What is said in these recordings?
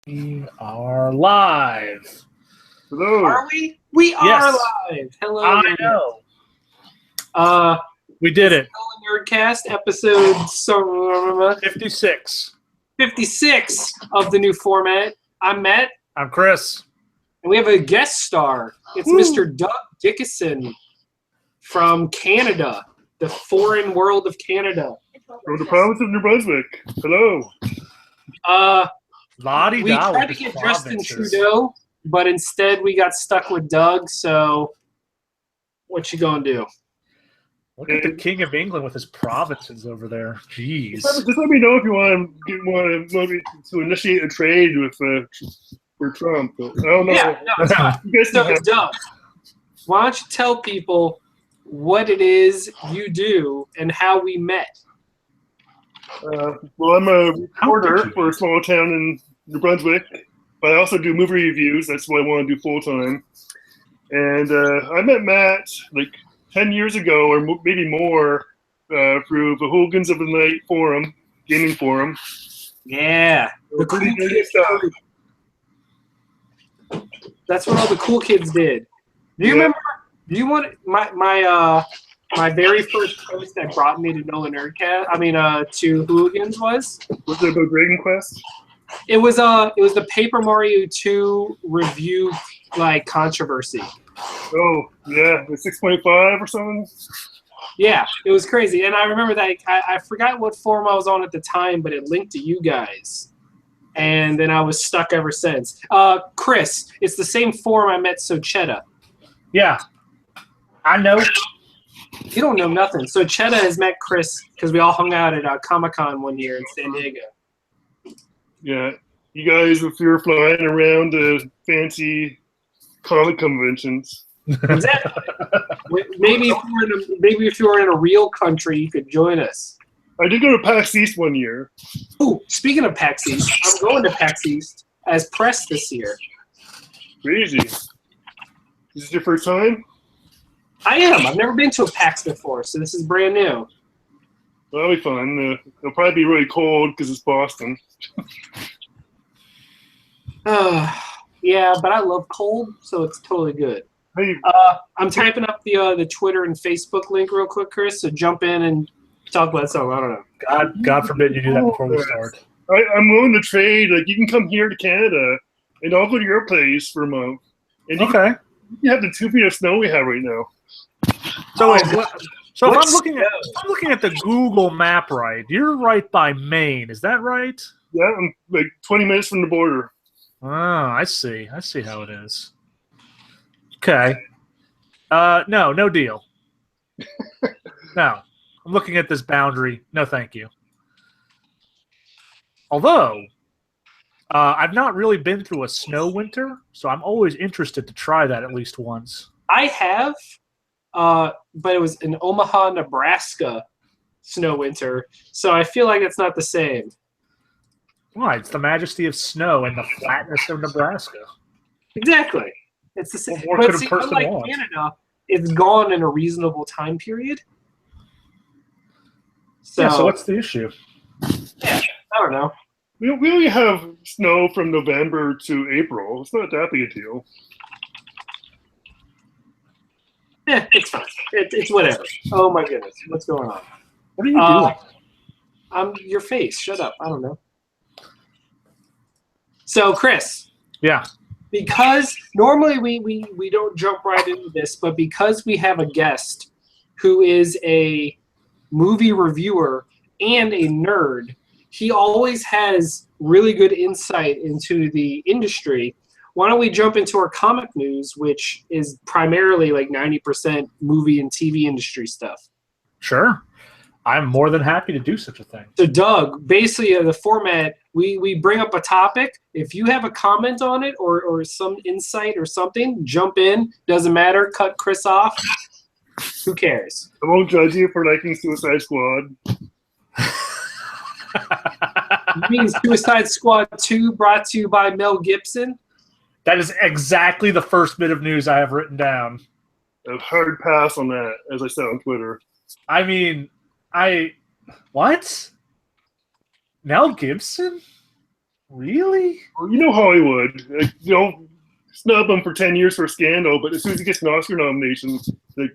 We are live. Hello. Are we? We are live. Hello. I know. We did it. NOLAnerdcast episode 56. 56 of the new format. I'm Matt. I'm Chris. And we have a guest star. It's Mr. Doug Dickinson from Canada, the foreign world of Canada. From the province of New Brunswick. Hello. We tried to get Justin Trudeau, but instead we got stuck with Doug, so what you gonna do? Look at the King of England with his provinces over there. Jeez. Just let me know if you want to initiate a trade with for Trump. I don't know. Yeah, no, it's fine. So, Doug, why don't you tell people what it is you do and how we met? Well, I'm a reporter for a small town in New Brunswick, but I also do movie reviews. That's what I want to do full time. And I met Matt like 10 years ago, or maybe more, through the Hooligans of the Night forum, gaming forum. Yeah, the cool kids stuff. That's what all the cool kids did. Do you remember? Do you want my very first post that brought me to NOLAnerdcast? I mean, to Hooligans was it about Dragon Quest? It was the Paper Mario 2 review controversy. Oh yeah, the 6.5 or something. Yeah, it was crazy, and I remember that I forgot what forum I was on at the time, but it linked to you guys, and then I was stuck ever since. Chris, it's the same forum I met Sochetta. Yeah, I know. You don't know nothing. So Chetta has met Chris because we all hung out at Comic-Con one year in San Diego. Yeah, you guys, if you're flying around to fancy comic conventions. Exactly. Maybe if you were in a real country, you could join us. I did go to PAX East one year. Oh, speaking of PAX East, I'm going to PAX East as press this year. Crazy. Is this your first time? I am. I've never been to a PAX before, so this is brand new. That'll be fun. It'll probably be really cold because it's Boston. Yeah, but I love cold, so it's totally good. Hey, I'm typing up the Twitter and Facebook link real quick, Chris, so jump in and talk about something. I don't know. God forbid you do that before we start. I'm willing to trade. Like, you can come here to Canada, and I'll go to your place for a month. And Okay. You have the 2 feet of snow we have right now. So if I'm looking at the Google map right, you're right by Maine. Is that right? Yeah, I'm like 20 minutes from the border. Oh, I see. I see how it is. Okay. No deal. No. I'm looking at this boundary. No, thank you. Although, I've not really been through a snow winter, so I'm always interested to try that at least once. I have, but it was in Omaha, Nebraska snow winter, so I feel like it's not the same. Why? It's the majesty of snow and the flatness of Nebraska. Exactly. It's the same. What But could a see, person unlike want? Canada, it's gone in a reasonable time period. So, Yeah, so what's the issue? yeah, I don't know. We only have snow from November to April. It's not that big a deal. Yeah, it's fine. It's whatever. Oh my goodness, what's going on? What are you doing? I'm your face. Shut up. I don't know. So, Chris. Yeah. Because normally we don't jump right into this, but because we have a guest who is a movie reviewer and a nerd, he always has really good insight into the industry. Why don't we jump into our comic news, which is primarily like 90% movie and TV industry stuff? Sure. I'm more than happy to do such a thing. So, Doug, basically the format, we bring up a topic. If you have a comment on it or some insight or something, jump in. Doesn't matter. Cut Chris off. Who cares? I won't judge you for liking Suicide Squad. You mean Suicide Squad 2 brought to you by Mel Gibson? That is exactly the first bit of news I have written down. A hard pass on that, as I said on Twitter. I mean, what? Mel Gibson? Really? Well, you know Hollywood. Like, you know, snub him for 10 years for a scandal, but as soon as he gets an Oscar nomination, like,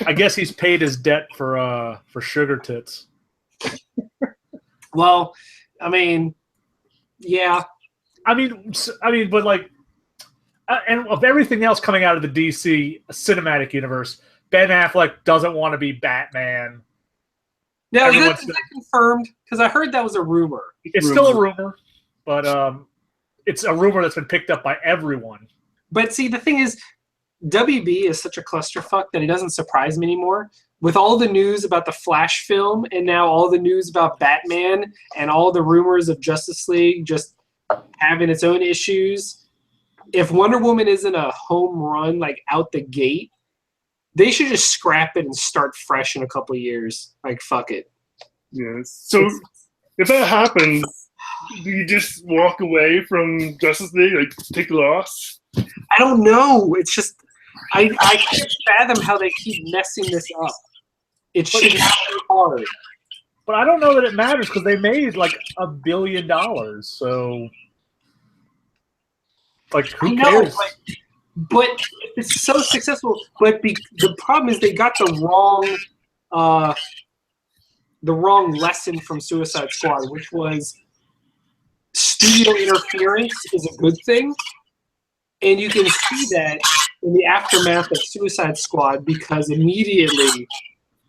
I guess he's paid his debt for sugar tits. Well, I mean, yeah. I mean, but like, and of everything else coming out of the DC cinematic universe, Ben Affleck doesn't want to be Batman. Now, is that confirmed? Because I heard that was a rumor. It's still a rumor, but it's a rumor that's been picked up by everyone. But see, the thing is, WB is such a clusterfuck that it doesn't surprise me anymore. With all the news about the Flash film and now all the news about Batman and all the rumors of Justice League just having its own issues, if Wonder Woman isn't a home run, like out the gate, they should just scrap it and start fresh in a couple of years. Like, fuck it. Yes. So if that happens, do you just walk away from Justice League, like take the loss? I don't know. It's just I can't fathom how they keep messing this up. It should be hard. But I don't know that it matters because they made like $1 billion. So, like, who cares? But it's so successful. But the problem is they got the wrong lesson from Suicide Squad, which was studio interference is a good thing, and you can see that in the aftermath of Suicide Squad because immediately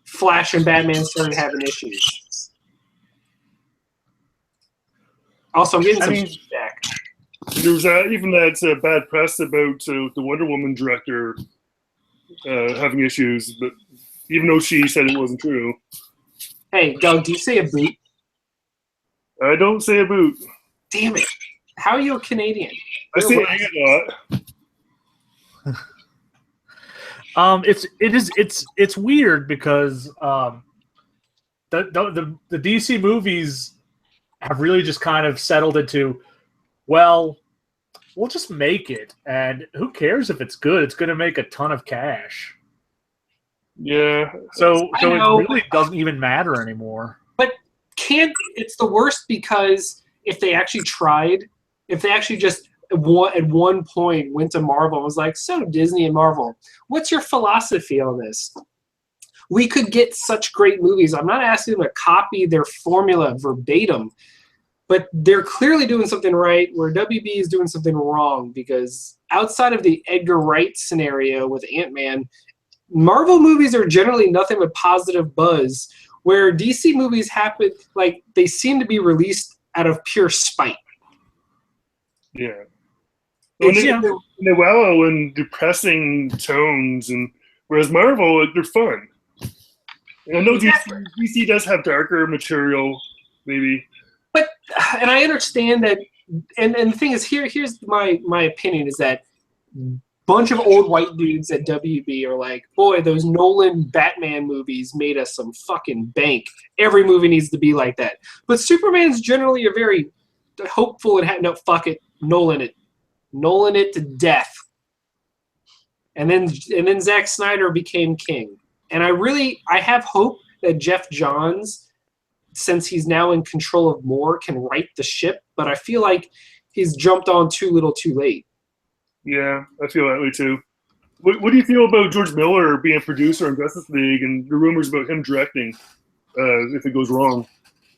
Flash and Batman started having issues. Also, I'm getting some feedback. There was even that bad press about the Wonder Woman director having issues, but even though she said it wasn't true. Hey, Doug, do you say a boot? I don't say a boot. Damn it! How are you a Canadian? I say a lot. It's weird because the DC movies have really just kind of settled into, well, we'll just make it, and who cares if it's good? It's going to make a ton of cash. Yeah. So it really doesn't even matter anymore. But it's the worst because if they actually tried, if they actually just at one point went to Marvel and was like, so Disney and Marvel, what's your philosophy on this? We could get such great movies. I'm not asking them to copy their formula verbatim, but they're clearly doing something right where WB is doing something wrong because outside of the Edgar Wright scenario with Ant-Man, Marvel movies are generally nothing but positive buzz, where DC movies happen, like, they seem to be released out of pure spite. Yeah. They wallow in depressing tones, and whereas Marvel, they're fun. And I know DC does have darker material, maybe. But, and I understand that, and the thing is, here's my opinion is that bunch of old white dudes at WB are like, boy, those Nolan Batman movies made us some fucking bank. Every movie needs to be like that. But Superman's generally a very hopeful and no, fuck it, Nolan it to death. And then Zack Snyder became king. And I have hope that Jeff Johns, since he's now in control of more, can right the ship. But I feel like he's jumped on too little too late. Yeah, I feel that way too. What do you feel about George Miller being a producer on Justice League and the rumors about him directing if it goes wrong?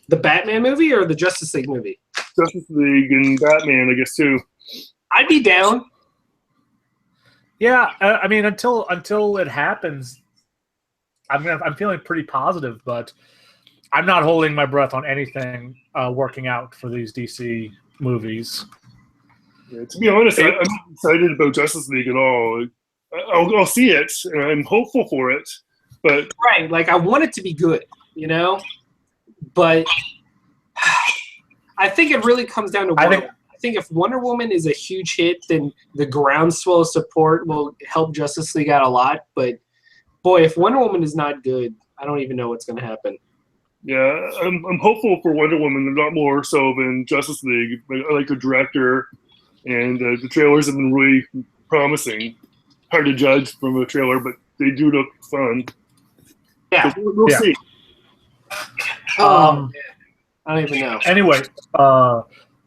The Batman movie or the Justice League movie? Justice League and Batman, I guess, too. I'd be down. Yeah, I mean, until it happens, I'm feeling pretty positive, but I'm not holding my breath on anything working out for these DC movies. Yeah, to be honest, I'm not excited about Justice League at all. I'll see it, and I'm hopeful for it. But right, like I want it to be good, you know. But I think it really comes down to I think if Wonder Woman is a huge hit, then the groundswell of support will help Justice League out a lot. But boy, if Wonder Woman is not good, I don't even know what's going to happen. Yeah, I'm hopeful for Wonder Woman, a lot more so than Justice League. I like the director, and the trailers have been really promising. Hard to judge from a trailer, but they do look fun. Yeah, so we'll see. I don't even know. Anyway,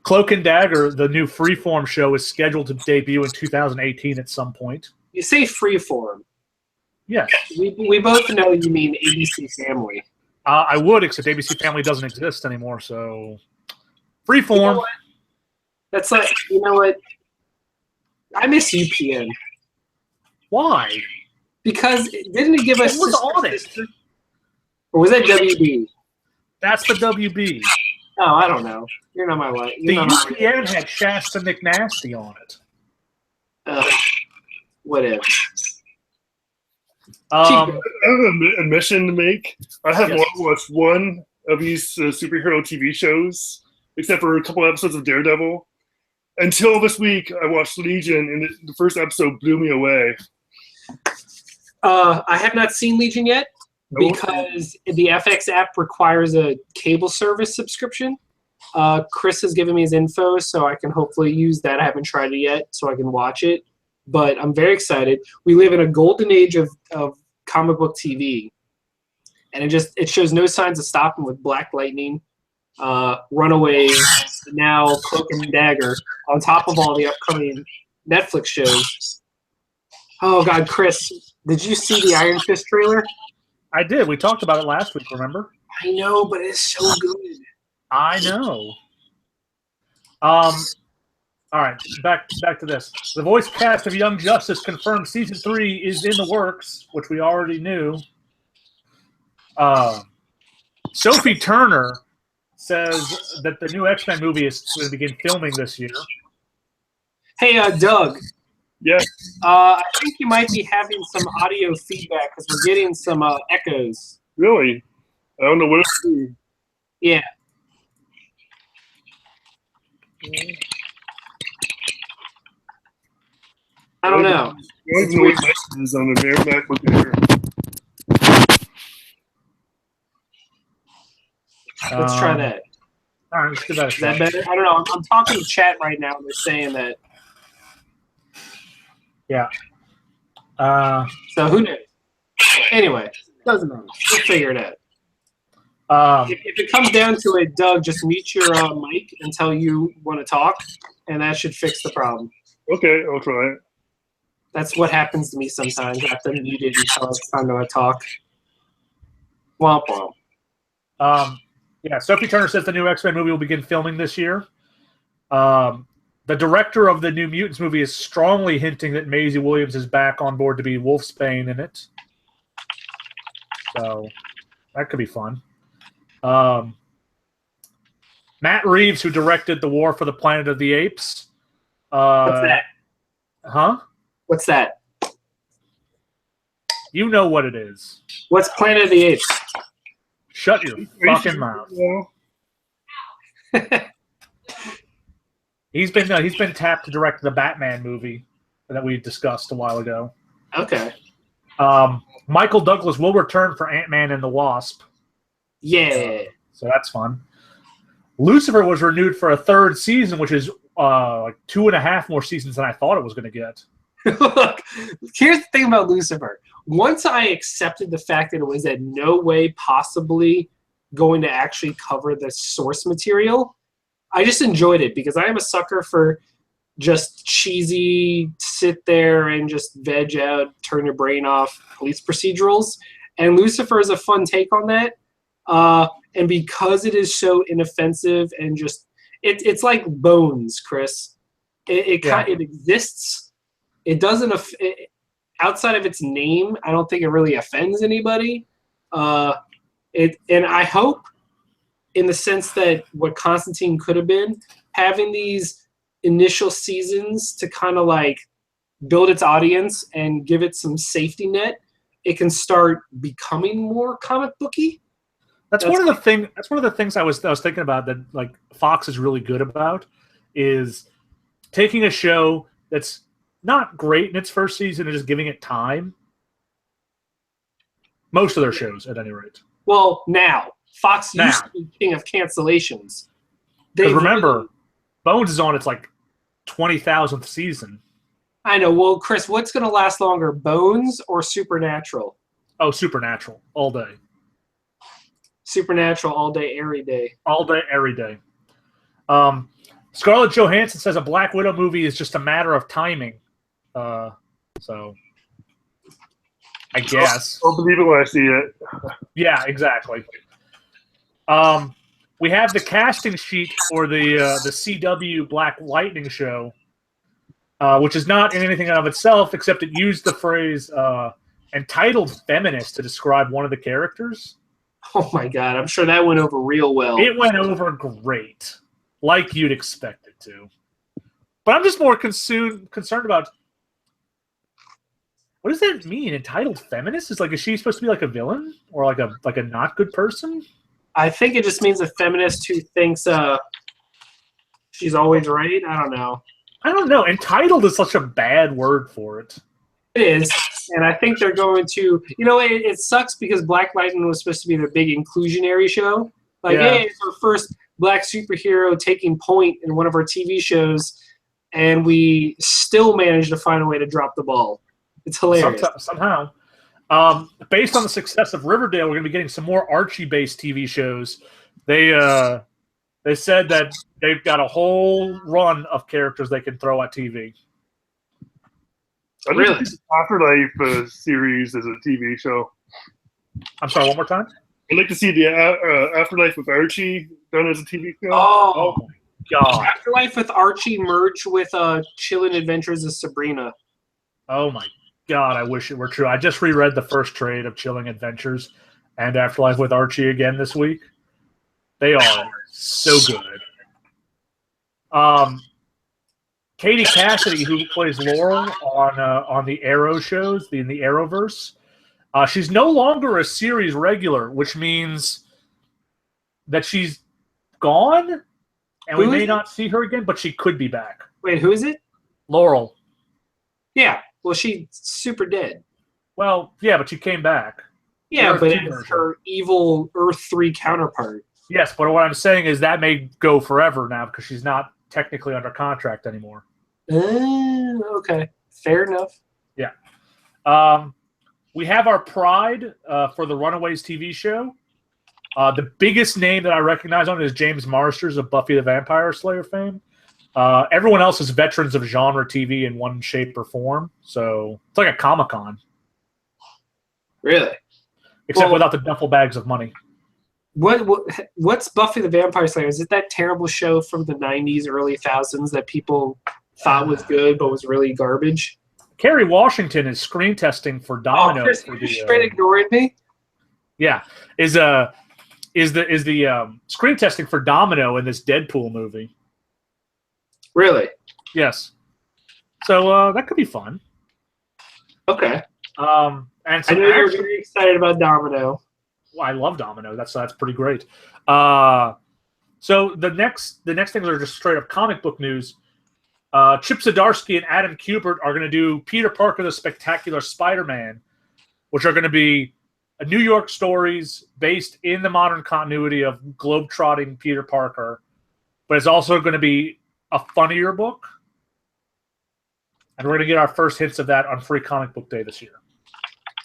Cloak and Dagger, the new Freeform show, is scheduled to debut in 2018 at some point. You say Freeform. Yes. We both know you mean ABC Family. I would, except ABC Family doesn't exist anymore, so Freeform. That's like, you know what? I miss UPN. Why? Because didn't it give us... It was on it. Or was that WB? That's the WB. Oh, I don't know. You're not my wife. The UPN had Shasta McNasty on it. Whatever. I have an admission to make. I have watched one of these superhero TV shows, except for a couple episodes of Daredevil. Until this week, I watched Legion, and the first episode blew me away. I have not seen Legion yet because the FX app requires a cable service subscription. Chris has given me his info, so I can hopefully use that. I haven't tried it yet, so I can watch it. But I'm very excited. We live in a golden age of comic book TV, and it shows no signs of stopping with Black Lightning, Runaways, now Cloak and Dagger, on top of all the upcoming Netflix shows. Oh, God, Chris, did you see the Iron Fist trailer? I did. We talked about it last week, remember? I know, but it's so good. I know. All right, back to this. The voice cast of Young Justice confirmed season 3 is in the works, which we already knew. Sophie Turner says that the new X-Men movie is going to begin filming this year. Hey, Doug. Yeah. I think you might be having some audio feedback because we're getting some echoes. Really? I don't know what it's doing. Yeah. I don't know. I don't know what my is on the MacBook Air. Let's try that. All right, let's do that. Is that better? I don't know. I'm talking to chat right now, and they're saying that. Yeah. So who knows? Anyway, doesn't matter. We'll figure it out. If it comes down to it, Doug, just mute your mic until you want to talk, and that should fix the problem. Okay, I'll try it. That's what happens to me sometimes. I have to mute it until it's time to talk. Womp womp. Yeah, Sophie Turner says the new X-Men movie will begin filming this year. The director of the New Mutants movie is strongly hinting that Maisie Williams is back on board to be Wolfsbane in it. So that could be fun. Matt Reeves, who directed The War for the Planet of the Apes. What's that? Huh? What's that? You know what it is. What's Planet of the Apes? Shut your fucking mouth. He's been tapped to direct the Batman movie that we discussed a while ago. Okay. Michael Douglas will return for Ant-Man and the Wasp. Yeah. So that's fun. Lucifer was renewed for a third season, which is like 2.5 more seasons than I thought it was going to get. Look, here's the thing about Lucifer. Once I accepted the fact that it was in no way possibly going to actually cover the source material, I just enjoyed it because I am a sucker for just cheesy, sit there and just veg out, turn your brain off police procedurals. And Lucifer is a fun take on that. And because it is so inoffensive and just, it's like Bones, Chris. It exists. It doesn't, outside of its name, I don't think it really offends anybody. And I hope, in the sense that what Constantine could have been, having these initial seasons to kind of like build its audience and give it some safety net, it can start becoming more comic booky. That's one of the things I was thinking about that like Fox is really good about is taking a show that's not great in its first season and just giving it time. Most of their shows, at any rate. Well, now Fox used to be king of cancellations. Because remember, Bones is on its like 20,000th season. I know. Well, Chris, what's going to last longer, Bones or Supernatural? Oh, Supernatural all day. Supernatural all day, every day. All day, every day. Scarlett Johansson says a Black Widow movie is just a matter of timing. So, I guess. I'll believe it when I see it. Yeah, exactly. We have the casting sheet for the CW Black Lightning show, which is not in anything of itself, except it used the phrase entitled feminist to describe one of the characters. Oh my god, I'm sure that went over real well. It went over great, like you'd expect it to. But I'm just more concerned about, what does that mean? Entitled feminist? Is she supposed to be like a villain or like a not good person? I think it just means a feminist who thinks she's always right. I don't know. Entitled is such a bad word for it. It is, and I think they're going to. It sucks because Black Lightning was supposed to be their big inclusionary show. Hey, it's our first black superhero taking point in one of our TV shows, and we still managed to find a way to drop the ball. It's hilarious. Somehow. Based on the success of Riverdale, we're going to be getting some more Archie-based TV shows. They said that they've got a whole run of characters they can throw at TV. Really? Afterlife series as a TV show. I'm sorry, one more time? I'd like to see the Afterlife with Archie done as a TV show. Oh my god. Afterlife with Archie merged with Chilling Adventures of Sabrina. Oh my god, I wish it were true. I just reread the first trade of Chilling Adventures and Afterlife with Archie again this week. They are so good. Katie Cassidy, who plays Laurel on the Arrow shows, in the Arrowverse, she's no longer a series regular, which means that she's gone, and we may not see her again, but she could be back. Wait, who is it? Laurel. Yeah, well, she's super dead. Well, yeah, but she came back. Yeah, but it's her evil Earth 3 counterpart. Yes, but what I'm saying is that may go forever now because she's not technically under contract anymore. Okay. Fair enough. Yeah. We have our pride for the Runaways TV show. The biggest name that I recognize on it is James Marsters of Buffy the Vampire Slayer fame. Everyone else is veterans of genre TV in one shape or form. So it's like a Comic-Con. Really? Except without the duffel bags of money. What's Buffy the Vampire Slayer? Is it that terrible show from the 90s, early 2000s that people thought was good but was really garbage? Kerry Washington is screen testing for Domino. Chris, you're straight ignoring me? Yeah. Is the screen testing for Domino in this Deadpool movie. Really? Yes. So that could be fun. Okay. And I know you're very excited about Domino. Well, I love Domino. That's pretty great. So the next things are just straight up comic book news. Chip Zdarsky and Adam Kubert are going to do Peter Parker the Spectacular Spider-Man, which are going to be New York stories based in the modern continuity of globetrotting Peter Parker, but it's also going to be a funnier book. And we're going to get our first hints of that on Free Comic Book Day this year.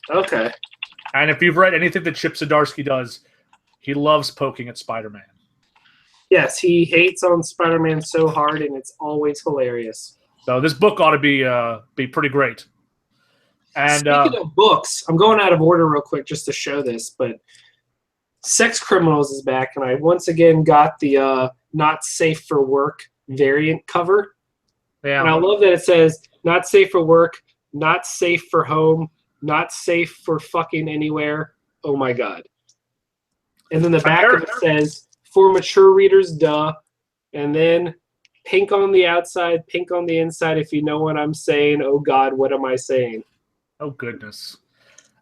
Okay. And if you've read anything that Chip Zdarsky does, he loves poking at Spider-Man. Yes, he hates on Spider-Man so hard, and it's always hilarious. So this book ought to be pretty great. And speaking of books, I'm going out of order real quick just to show this, but Sex Criminals is back, and I once again got the Not Safe for Work variant cover. Yeah. And I love that it says, not safe for work, not safe for home, not safe for fucking anywhere. Oh my God. And then the back of it says, for mature readers, duh. And then pink on the outside, pink on the inside, if you know what I'm saying. Oh God, what am I saying? Oh goodness.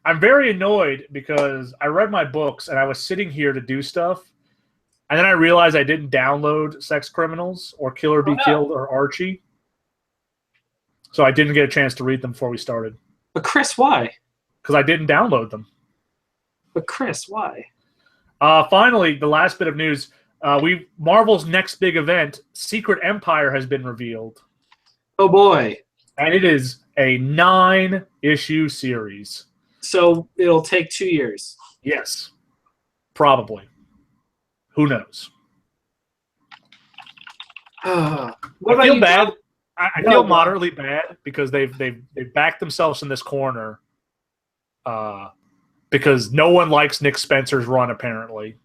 I'm very annoyed because I read my books and I was sitting here to do stuff. And then I realized I didn't download Sex Criminals or Kill or Be Killed or Archie. So I didn't get a chance to read them before we started. But Chris, why? Because I didn't download them. But Chris, why? Finally, the last bit of news. Marvel's next big event, Secret Empire, has been revealed. Oh boy. And it is a 9-issue series. So it'll take 2 years. Yes. Probably. Who knows? What I feel about bad. you? I No, feel go on. moderately bad because they've backed themselves in this corner. Because no one likes Nick Spencer's run, apparently.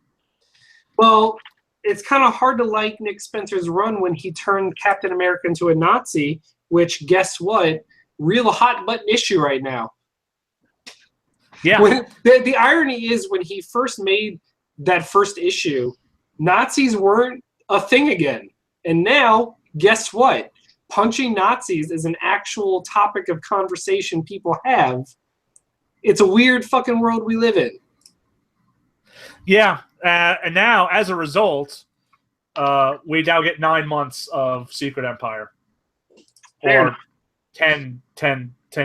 Well, it's kind of hard to like Nick Spencer's run when he turned Captain America into a Nazi, which, guess what? Real hot button issue right now. Yeah. The irony is when he first made that first issue, Nazis weren't a thing again. And now, guess what? Punching Nazis is an actual topic of conversation people have. It's a weird fucking world we live in. Yeah. And now, as a result, we now get 9 months of Secret Empire. Or 10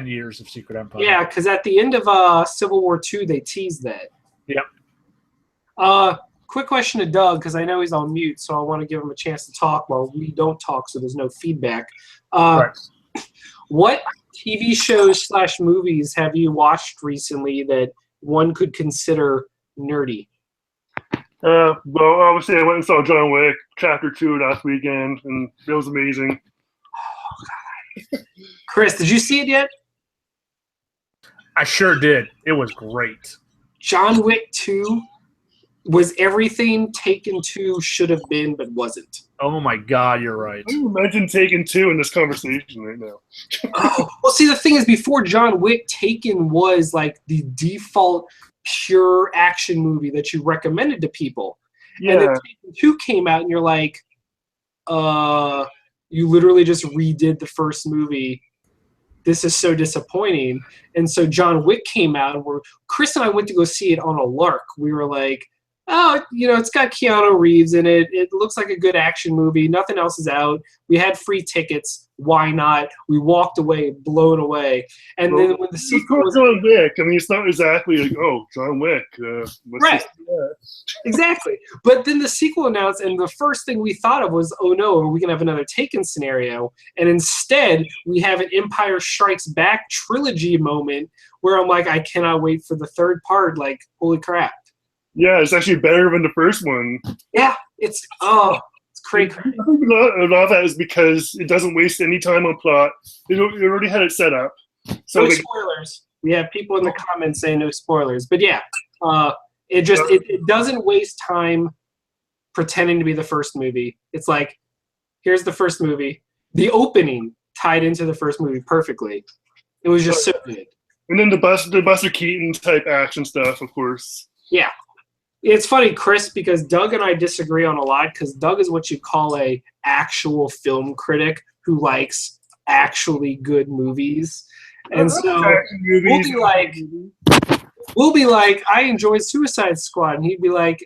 years of Secret Empire. Yeah, because at the end of Civil War II, they teased that. Yep. Quick question to Doug, because I know he's on mute, so I want to give him a chance to talk while we don't talk, so there's no feedback. Right. What TV shows / movies have you watched recently that one could consider nerdy? Well, obviously, I went and saw John Wick Chapter 2 last weekend, and it was amazing. Chris, did you see it yet? I sure did. It was great. John Wick 2 was everything Taken 2 should have been, but wasn't. Oh my God, you're right. Can you imagine Taken 2 in this conversation right now? Well, see, the thing is, before John Wick, Taken was like the default pure action movie that you recommended to people. Yeah. And then Taken 2 came out, and you're like, you literally just redid the first movie. This is so disappointing. And so John Wick came out, and Chris and I went to go see it on a lark. We were like, oh, it's got Keanu Reeves in it. It looks like a good action movie. Nothing else is out. We had free tickets. Why not? We walked away, blown away. And then when the sequel was John Wick, I mean, it's not exactly like, oh, John Wick. Right. Exactly. But then the sequel announced, and the first thing we thought of was, oh no, are we going to have another Taken scenario? And instead, we have an Empire Strikes Back trilogy moment where I'm like, I cannot wait for the third part. Like, holy crap. Yeah, it's actually better than the first one. Yeah, it's crazy. I think a lot of that is because it doesn't waste any time on plot. It already had it set up. So no spoilers. We have people in the comments saying no spoilers. But yeah, it doesn't waste time pretending to be the first movie. It's like, here's the first movie. The opening tied into the first movie perfectly. It was just so good. And then the Buster Keaton type action stuff, of course. Yeah. It's funny, Chris, because Doug and I disagree on a lot, because Doug is what you call a actual film critic who likes actually good movies. And so we'll be like, I enjoyed Suicide Squad. And he'd be like,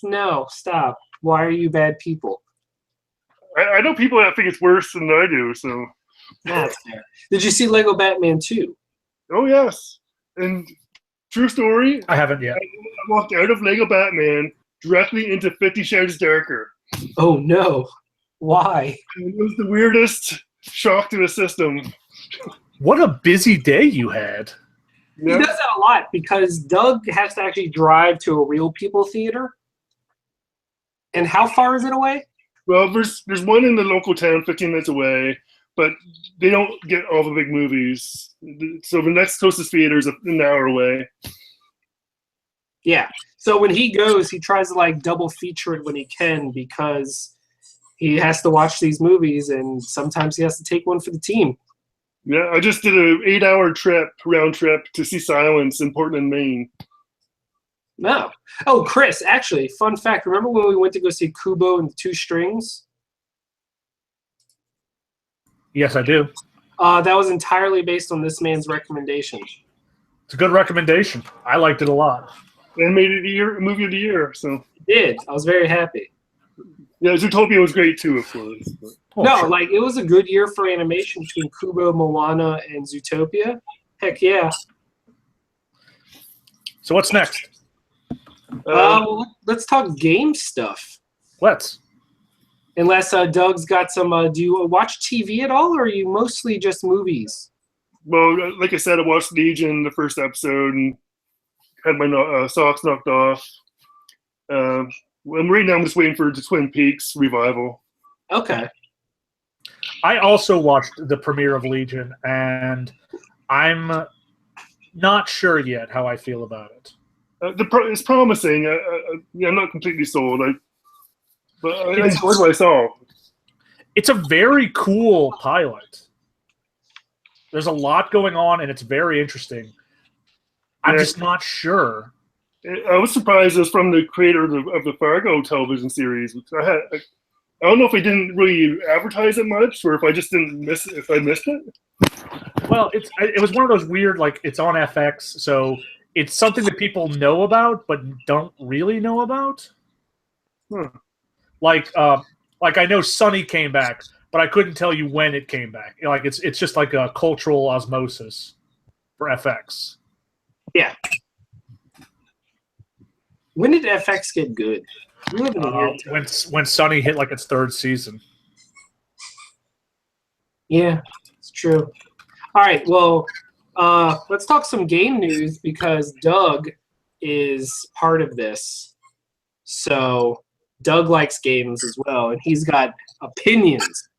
no, stop. Why are you bad people? I know people that think it's worse than I do, so. That's fair. Did you see Lego Batman 2? Oh, yes. And true story. I haven't yet. I walked out of Lego Batman directly into 50 Shades Darker. Oh, no. Why? And it was the weirdest shock to the system. What a busy day you had. Yeah. He does that a lot because Doug has to actually drive to a real people theater. And how far is it away? Well, there's one in the local town 15 minutes away, but they don't get all the big movies. So the next closest theater is an hour away. Yeah. So when he goes, he tries to like double feature it when he can because he has to watch these movies and sometimes he has to take one for the team. Yeah, I just did an 8-hour round trip to see Silence in Portland, Maine. No. Oh, Chris, actually, fun fact. Remember when we went to go see Kubo and the Two Strings? Yes, I do. That was entirely based on this man's recommendation. It's a good recommendation. I liked it a lot. And made it a movie of the year. So It did. I was very happy. yeah, Zootopia was great too, of course. But. Oh, No, sure. like it was a good year for animation between Kubo, Moana, and Zootopia. Heck yeah. So what's next? Let's talk game stuff. Let's. Unless Doug's got some. Do you watch TV at all, or are you mostly just movies? Well, like I said, I watched Legion, the first episode, and had my socks knocked off. Right now I'm just waiting for the Twin Peaks revival. Okay. I also watched the premiere of Legion, and I'm not sure yet how I feel about it. It's promising. I'm not completely sold. But I enjoyed what I saw. It's a very cool pilot. There's a lot going on, and it's very interesting. I'm just not sure. I was surprised it was from the creator of the Fargo television series. I don't know if they didn't really advertise it much, or if I just didn't miss it. If I missed it. Well, it was one of those weird, like, it's on FX, so it's something that people know about but don't really know about. Like I know Sonny came back, but I couldn't tell you when it came back. Like it's just like a cultural osmosis for FX. Yeah. When did FX get good? We live in a weird time. When Sonny hit like its third season. Yeah, it's true. All right, well, let's talk some game news because Doug is part of this. So Doug likes games as well, and he's got opinions.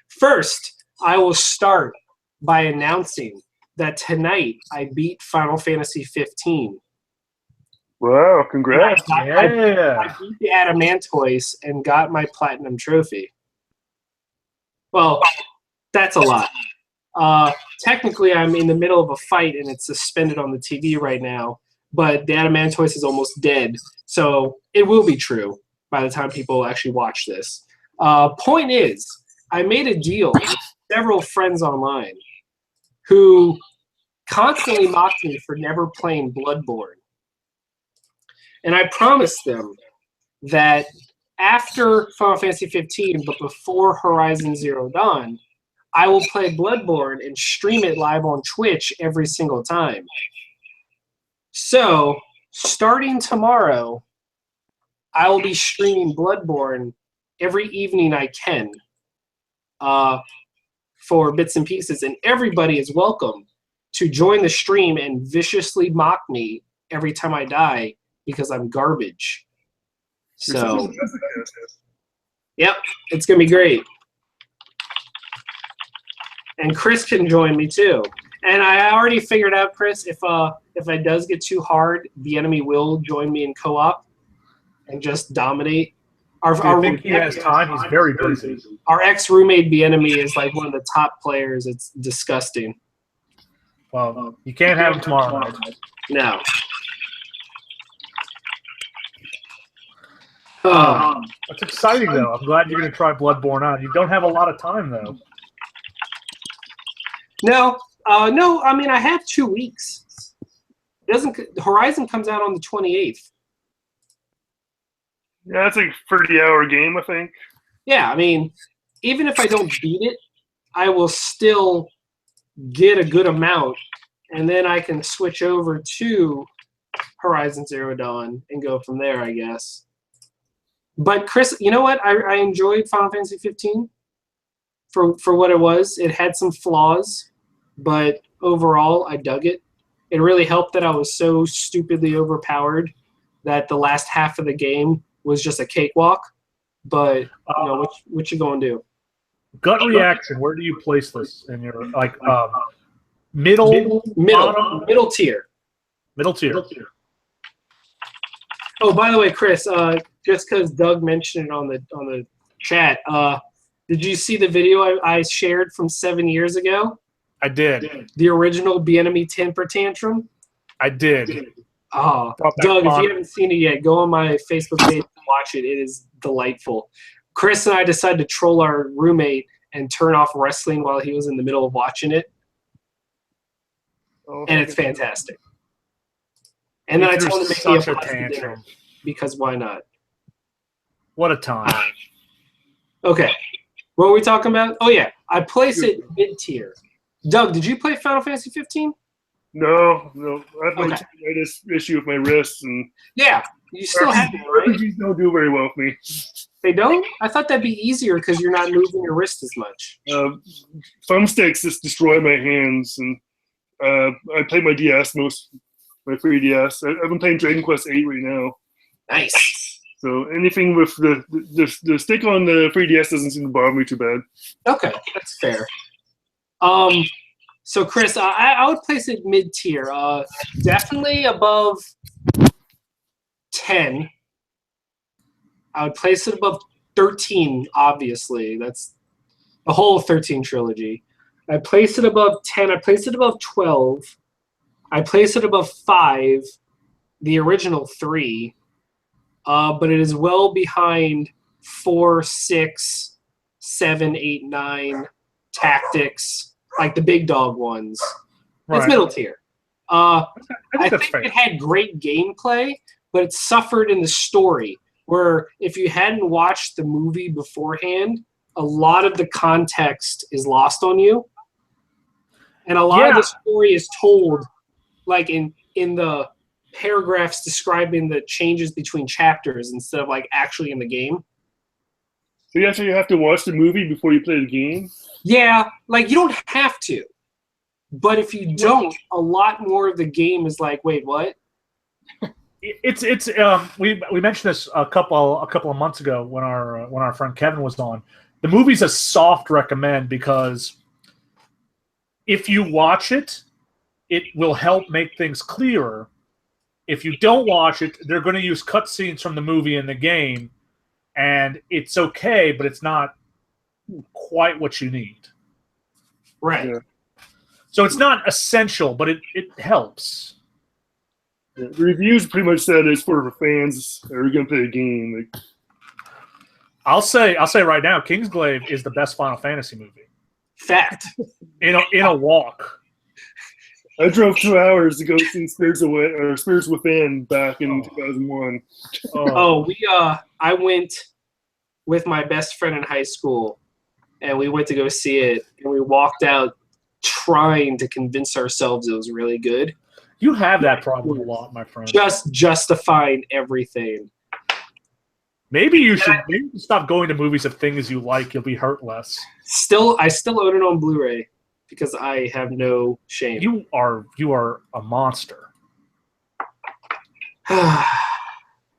First, I will start by announcing that tonight I beat Final Fantasy 15. Wow, congrats. I beat the Adamantoise and got my Platinum Trophy. Well, that's a lot. Technically, I'm in the middle of a fight, and it's suspended on the TV right now, but the Adamantoise is almost dead, so it will be true by the time people actually watch this. Point is, I made a deal with several friends online who constantly mocked me for never playing Bloodborne. And I promised them that after Final Fantasy 15, but before Horizon Zero Dawn, I will play Bloodborne and stream it live on Twitch every single time. So, starting tomorrow, I will be streaming Bloodborne every evening I can for bits and pieces, and everybody is welcome to join the stream and viciously mock me every time I die because I'm garbage. So, yep, it's going to be great. And Chris can join me too. And I already figured out, Chris, if it does get too hard, the enemy will join me in co-op and just dominate. I think he has time. He's very busy. Our ex-roommate, the enemy, is like one of the top players. It's disgusting. Well, you can't have him tomorrow night. No. That's exciting, though. I'm glad you're going to try Bloodborne out. You don't have a lot of time, though. No. No, I mean, I have 2 weeks. Horizon comes out on the 28th. Yeah, it's like a 30-hour game, I think. Yeah, I mean, even if I don't beat it, I will still get a good amount, and then I can switch over to Horizon Zero Dawn and go from there, I guess. But Chris, you know what? I enjoyed Final Fantasy 15 for what it was. It had some flaws, but overall, I dug it. It really helped that I was so stupidly overpowered that the last half of the game was just a cakewalk. But you know, what you gonna do? Gut reaction. Where do you place this in your middle tier? Middle tier. Oh, by the way, Chris, just because Doug mentioned it on the chat, did you see the video I shared from 7 years ago? I did. The original Bienemy temper tantrum? I did. Oh, Doug, if you haven't seen it yet, go on my Facebook page and watch it. It is delightful. Chris and I decided to troll our roommate and turn off wrestling while he was in the middle of watching it. And it's fantastic. And then I told him to make me a tantrum because why not? What a time. Okay. What were we talking about? Oh, yeah. I place it mid-tier. Doug, did you play Final Fantasy 15? No. I have my issue with my wrists. And yeah. You still have it, right? RPGs don't do very well for me. They don't? I thought that'd be easier because you're not moving your wrist as much. Thumbsticks just destroy my hands. And I play my 3DS. I've been playing Dragon Quest VIII right now. Nice. So anything with the stick on the 3DS doesn't seem to bother me too bad. Okay, that's fair. So Chris, I would place it mid-tier. Definitely above 10. I would place it above 13, obviously. That's the whole 13 trilogy. I place it above 10. I place it above 12. I place it above 5, the original 3. But it is well behind 4, 6, 7, 8, 9, Tactics, like the big dog ones. Right. It's middle tier. I think it had great gameplay, but it suffered in the story, where if you hadn't watched the movie beforehand, a lot of the context is lost on you. And a lot of the story is told like in the paragraphs describing the changes between chapters instead of like actually in the game. So you actually have to watch the movie before you play the game? Yeah, like you don't have to. But if you don't, a lot more of the game is like, wait, what? We mentioned this a couple of months ago when our friend Kevin was on. The movie's a soft recommend because if you watch it, it will help make things clearer. If you don't watch it, they're going to use cutscenes from the movie in the game, and it's okay, but it's not quite what you need. Right. Yeah. So it's not essential, but it helps. Yeah, the reviews pretty much said it's for fans that are going to play a game. Like, I'll say right now, Kingsglaive is the best Final Fantasy movie. Fact. In a walk. I drove 2 hours to go see Spirits Within back in 2001. I went with my best friend in high school, and we went to go see it, and we walked out trying to convince ourselves it was really good. You have that problem a lot, my friend. Just justifying everything. Maybe you should stop going to movies of things you like. You'll be hurt less. I still own it on Blu-ray because I have no shame. You are a monster. All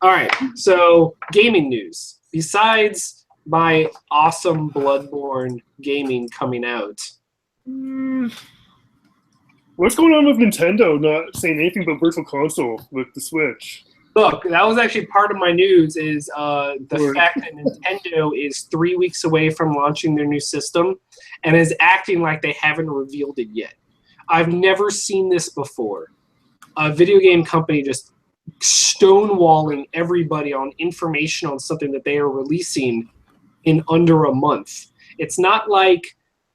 right, so gaming news. Besides my awesome Bloodborne gaming coming out. What's going on with Nintendo not saying anything but Virtual Console with the Switch? Look, that was actually part of my news is the fact that Nintendo is 3 weeks away from launching their new system and is acting like they haven't revealed it yet. I've never seen this before. A video game company just stonewalling everybody on information on something that they are releasing in under a month. It's not like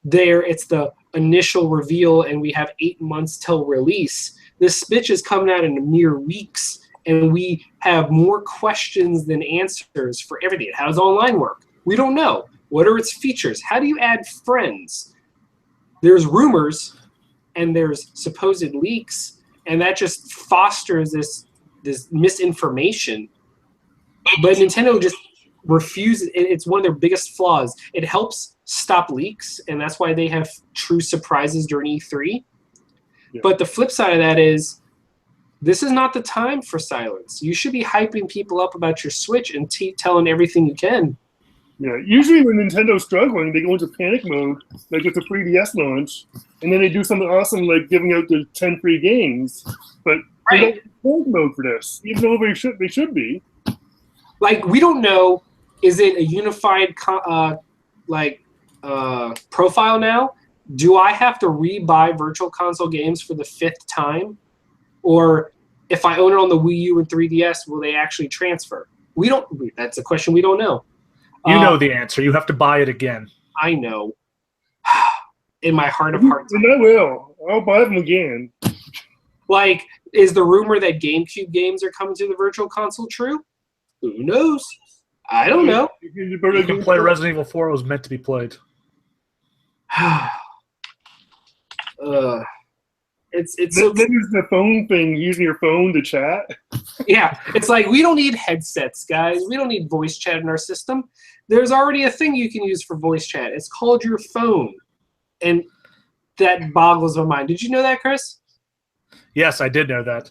it's the initial reveal and we have 8 months till release. This bitch is coming out in mere weeks, and we have more questions than answers for everything. How does online work? We don't know. What are its features? How do you add friends? There's rumors and there's supposed leaks, and that just fosters this misinformation. But Nintendo just refuses. It's one of their biggest flaws. It helps stop leaks, and that's why they have true surprises during E3. Yeah. But the flip side of that is, this is not the time for silence. You should be hyping people up about your Switch and telling everything you can. Yeah, usually when Nintendo's struggling, they go into panic mode, like with the 3DS launch, and then they do something awesome like giving out the 10 free games. But they don't panic mode for this, even though they should be. Like, we don't know, is it a unified profile now? Do I have to re-buy Virtual Console games for the 5th time? Or if I own it on the Wii U and 3DS, will they actually transfer? That's a question we don't know. You know the answer. You have to buy it again. I know. In my heart of hearts. And I will. I'll buy them again. Like, is the rumor that GameCube games are coming to the Virtual Console true? Who knows? I don't know. You can play Resident Evil 4. It was meant to be played. It's so there's the phone thing, using your phone to chat. Yeah, it's like, we don't need headsets, guys. We don't need voice chat in our system. There's already a thing you can use for voice chat. It's called your phone, and that boggles my mind. Did you know that, Chris? Yes, I did know that.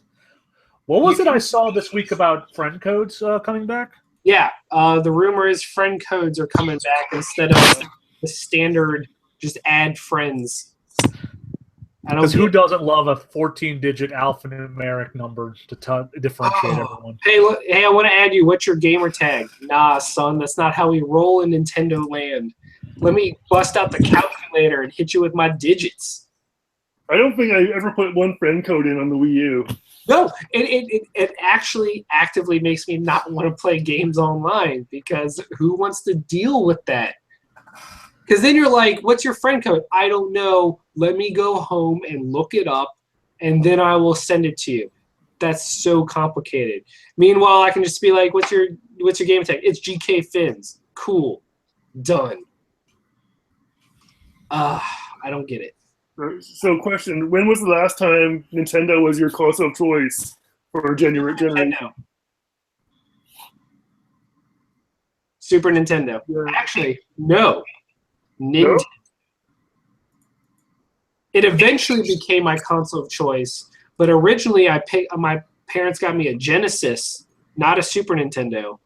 What was it I saw this week about friend codes coming back? Yeah, the rumor is friend codes are coming back instead of the standard just add friends. Because who doesn't love a 14-digit alphanumeric number to differentiate everyone? Hey, look, hey, I want to add you. What's your gamer tag? Nah, son, that's not how we roll in Nintendo Land. Let me bust out the calculator and hit you with my digits. I don't think I ever put one friend code in on the Wii U. No, it actually actively makes me not want to play games online because who wants to deal with that? Because then you're like, what's your friend code? I don't know. Let me go home and look it up, and then I will send it to you. That's so complicated. Meanwhile, I can just be like, what's your game tag? It's GK Fins. Cool. Done. I don't get it. So, question: when was the last time Nintendo was your console of choice for generation? Super Nintendo. Yeah. Actually, no. Nintendo. No? It eventually became my console of choice, but originally my parents got me a Genesis, not a Super Nintendo.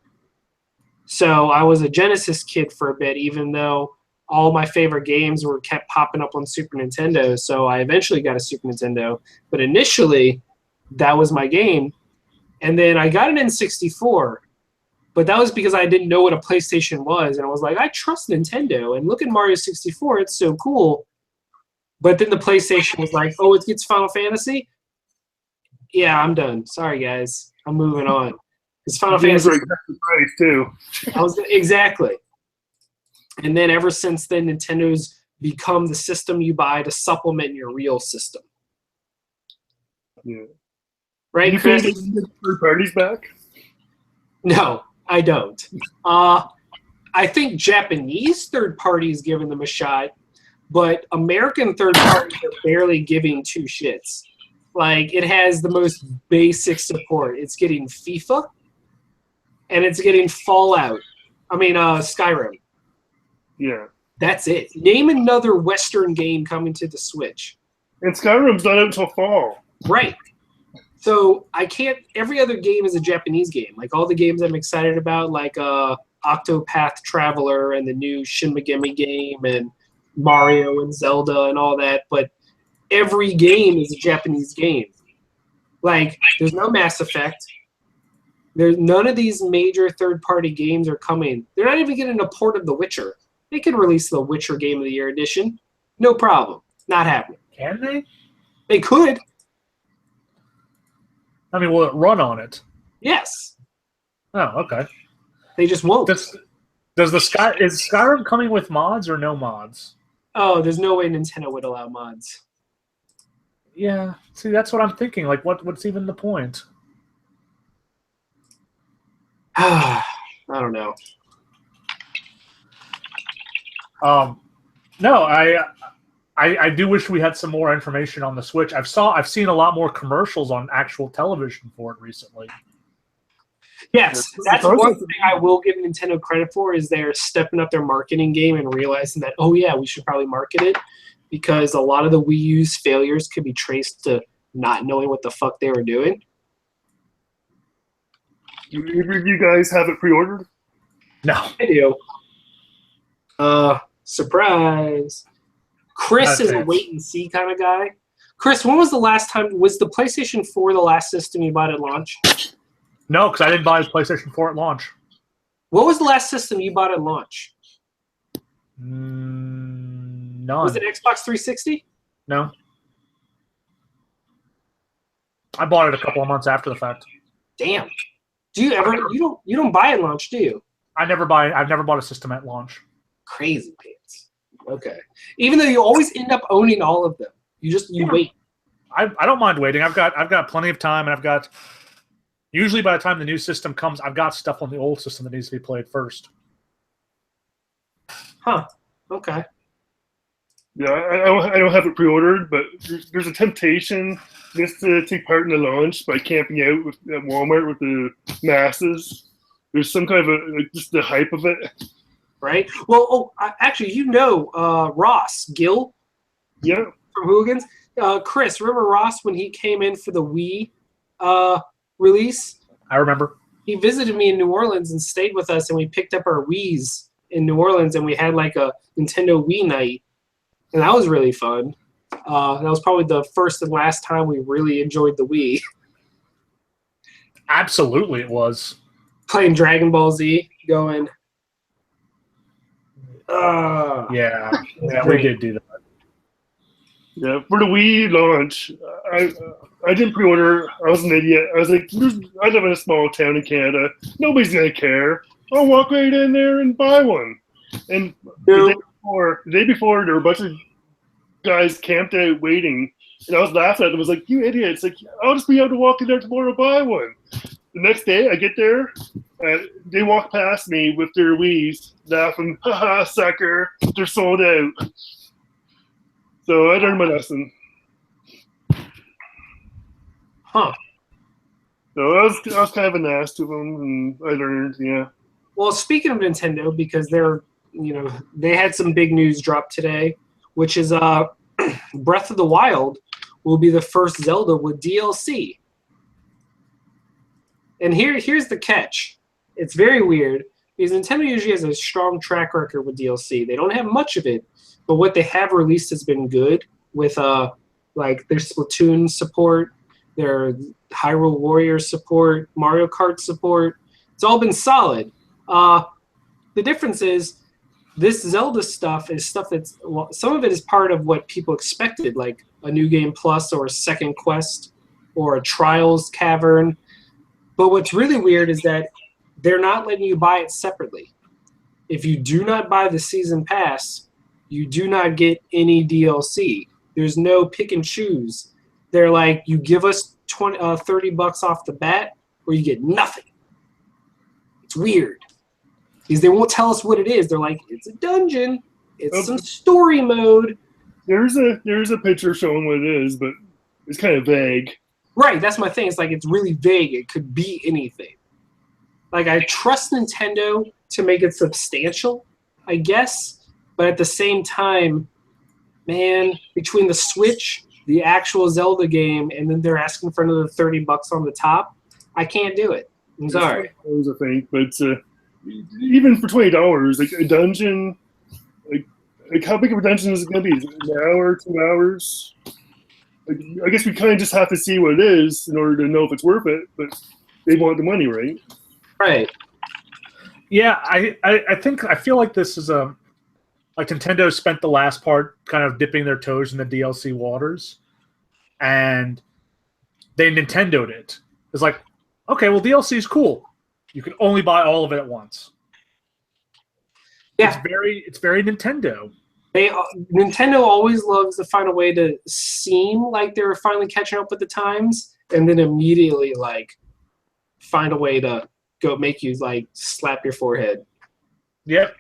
So I was a Genesis kid for a bit, even though all my favorite games were kept popping up on Super Nintendo. So I eventually got a Super Nintendo, but initially that was my game. And then I got an N64, but that was because I didn't know what a PlayStation was. And I was like, I trust Nintendo. And look at Mario 64. It's so cool. But then the PlayStation was like, oh, it gets Final Fantasy? Yeah, I'm done. Sorry, guys. I'm moving on. Because Final Fantasy... Right, too. Exactly. And then ever since then, Nintendo's become the system you buy to supplement your real system. Yeah. Right, you Chris? think third parties back? No, I don't. I think Japanese third parties giving them a shot, but American third parties are barely giving two shits. Like, it has the most basic support. It's getting FIFA, and it's getting Fallout. Skyrim. Yeah. That's it. Name another Western game coming to the Switch. And Skyrim's not out until fall. Right. So every other game is a Japanese game. Like all the games I'm excited about, like Octopath Traveler and the new Shin Megami game and Mario and Zelda and all that. But every game is a Japanese game. Like there's no Mass Effect. There's none of these major third-party games are coming. They're not even getting a port of The Witcher. They can release the Witcher Game of the Year edition. No problem. Not happening. Can they? They could. I mean, will it run on it? Yes. Oh, okay. They just won't. Is Skyrim coming with mods or no mods? Oh, there's no way Nintendo would allow mods. Yeah. See, that's what I'm thinking. Like, what's even the point? I don't know. No, I do wish we had some more information on the Switch. I've seen a lot more commercials on actual television for it recently. Yes, that's one thing I will give Nintendo credit for is they're stepping up their marketing game and realizing that, oh yeah, we should probably market it because a lot of the Wii U's failures could be traced to not knowing what the fuck they were doing. Do either of you guys have it pre-ordered? No. I do. Surprise. Chris is a wait-and-see kind of guy. Chris, when was the last time... Was the PlayStation 4 the last system you bought at launch? No, because I didn't buy the PlayStation 4 at launch. What was the last system you bought at launch? None. Was it Xbox 360? No. I bought it a couple of months after the fact. Damn. Do you ever... You don't buy at launch, do you? I've never bought a system at launch. Crazy pants. Okay. Even though you always end up owning all of them. You wait. I don't mind waiting. I've got plenty of time, and I've got... Usually by the time the new system comes, I've got stuff on the old system that needs to be played first. Huh. Okay. Yeah, I don't have it pre-ordered, but there's a temptation just to take part in the launch by camping out at Walmart with the masses. There's some kind of just the hype of it. Right? Well, actually, Ross Gill? Yeah. From Hooligans? Chris, remember Ross when he came in for the Wii release? I remember. he visited me in New Orleans and stayed with us, and we picked up our Wiis in New Orleans, and we had like a Nintendo Wii night, and that was really fun. That was probably the first and last time we really enjoyed the Wii. Absolutely, it was. Playing Dragon Ball Z, going. Yeah, we did do that. Yeah, for the Wii launch, I didn't pre-order. I was an idiot. I was like, I live in a small town in Canada. Nobody's gonna care. I'll walk right in there and buy one. And the day before, there were a bunch of guys camped out waiting, and I was laughing at them. I was like, "You idiots! Like, I'll just be able to walk in there tomorrow and buy one." The next day, I get there, they walk past me with their Wiis, laughing, "Haha, sucker! They're sold out." So I learned my lesson. Huh. So I was kind of an ass to them, and I learned, yeah. Well, speaking of Nintendo, because they had some big news drop today, which is Breath of the Wild will be the first Zelda with DLC. And here's the catch. It's very weird because Nintendo usually has a strong track record with DLC. They don't have much of it, but what they have released has been good with like their Splatoon support, their Hyrule Warriors support, Mario Kart support. It's all been solid. The difference is this Zelda stuff is stuff that's some of it is part of what people expected, like a New Game Plus or a second quest or a Trials Cavern. But what's really weird is that they're not letting you buy it separately. If you do not buy the season pass, you do not get any DLC. There's no pick and choose. They're like, you give us $30 off the bat, or you get nothing. It's weird because they won't tell us what it is. They're like, it's a dungeon, it's some story mode. There's a picture showing what it is, but it's kind of vague. Right, that's my thing. It's like it's really vague. It could be anything. Like I trust Nintendo to make it substantial, I guess, but at the same time, man, between the Switch, the actual Zelda game, and then they're asking for another $30 on the top, I can't do it. I'm sorry. I think, but even for $20, like a dungeon, like how big of a dungeon is it going to be? Is it an hour, 2 hours? Like, I guess we kind of just have to see what it is in order to know if it's worth it. But they want the money, right? Right. Yeah, I feel like this is like Nintendo spent the last part kind of dipping their toes in the DLC waters, and they Nintendo'd it. It's like, okay, well, DLC is cool. You can only buy all of it at once. Yeah, it's very Nintendo. Nintendo always loves to find a way to seem like they're finally catching up with the times, and then immediately like find a way to go make you like slap your forehead. Yep.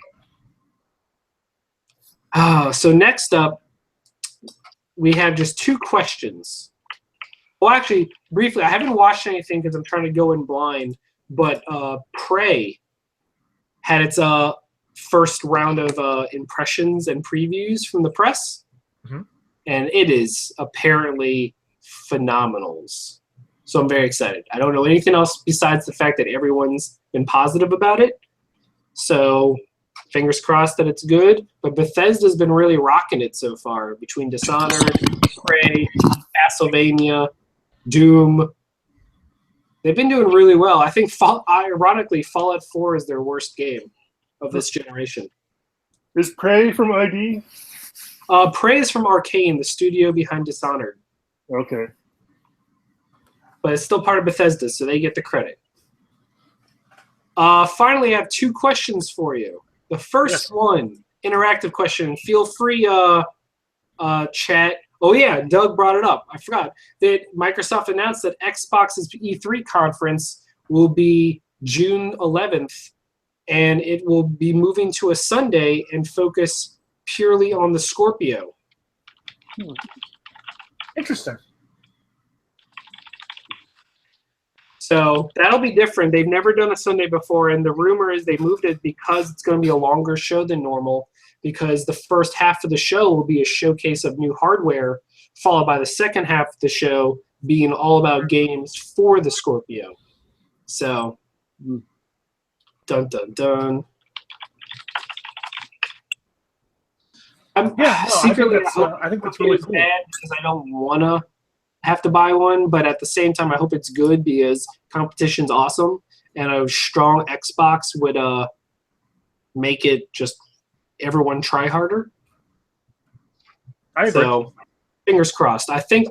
So next up, we have just 2 questions. Well, actually, briefly, I haven't watched anything because I'm trying to go in blind, but Prey had its first round of impressions and previews from the press, and it is apparently phenomenals. So I'm very excited. I don't know anything else besides the fact that everyone's been positive about it. So fingers crossed that it's good. But Bethesda's been really rocking it so far between Dishonored, Prey, Castlevania, Doom. They've been doing really well. I think, ironically, Fallout 4 is their worst game of this generation. Is Prey from ID? Prey is from Arcane, the studio behind Dishonored. Okay. But it's still part of Bethesda, so they get the credit. Finally, I have 2 questions for you. The first one, interactive question. Feel free, chat. Oh, yeah, Doug brought it up. I forgot that Microsoft announced that Xbox's E3 conference will be June 11th, and it will be moving to a Sunday and focus purely on the Scorpio. Interesting. So that'll be different. They've never done a Sunday before, and the rumor is they moved it because it's going to be a longer show than normal, because the first half of the show will be a showcase of new hardware, followed by the second half of the show being all about games for the Scorpio. So Dun dun dun. Secretly, I think that's really cool. Bad because I don't want to have to buy one, but at the same time, I hope it's good because competition's awesome, and a strong Xbox would make it just everyone try harder. I agree. So, fingers crossed. I think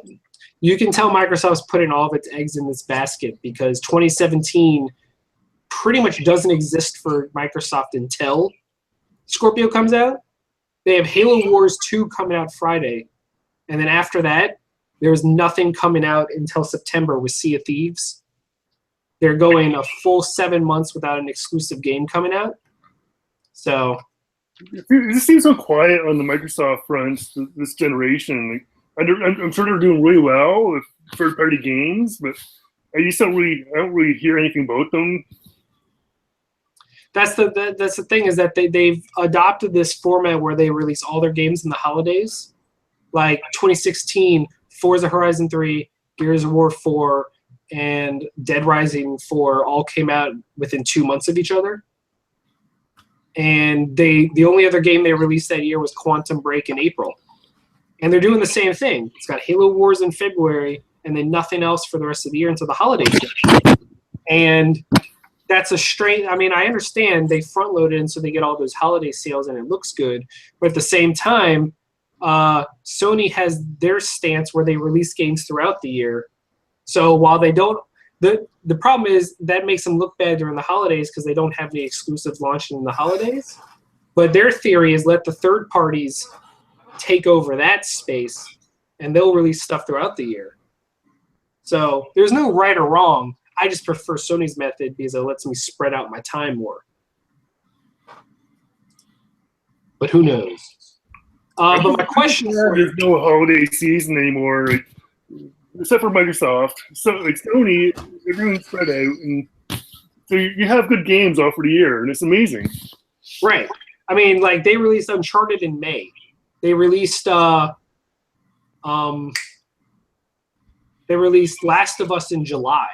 you can tell Microsoft's putting all of its eggs in this basket because 2017 pretty much doesn't exist for Microsoft until Scorpio comes out. They have Halo Wars 2 coming out Friday. And then after that, there's nothing coming out until September with Sea of Thieves. They're going a full 7 months without an exclusive game coming out. So it just seems so quiet on the Microsoft front this generation. I'm sure they're doing really well with third-party games, but I don't really hear anything about them. That's the thing is that they've adopted this format where they release all their games in the holidays. Like 2016, Forza Horizon 3, Gears of War 4, and Dead Rising 4 all came out within 2 months of each other. And the only other game they released that year was Quantum Break in April. And they're doing the same thing. It's got Halo Wars in February, and then nothing else for the rest of the year until the holidays. And that's a straight. I mean, I understand they front loaded and so they get all those holiday sales and it looks good. But at the same time, Sony has their stance where they release games throughout the year. So while they don't, the problem is that makes them look bad during the holidays because they don't have any exclusive launching in the holidays. But their theory is let the third parties take over that space and they'll release stuff throughout the year. So there's no right or wrong. I just prefer Sony's method because it lets me spread out my time more. But who knows? But my question for there's no holiday season anymore, except for Microsoft. So like Sony, everyone's spread out, and so you have good games all for the year, and it's amazing. Right. I mean, like they released Uncharted in May. They released Last of Us in July.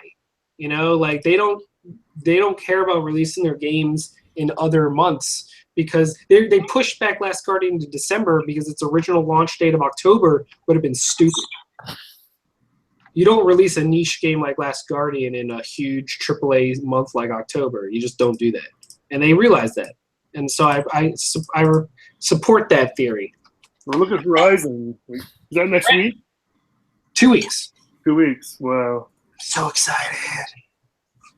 You know, like they don't care about releasing their games in other months because they pushed back Last Guardian to December because its original launch date of October would have been stupid. You don't release a niche game like Last Guardian in a huge AAA month like October. You just don't do that, and they realize that, and so I support that theory. Well, look at Horizon. Is that next week? 2 weeks. 2 weeks. Wow. So excited.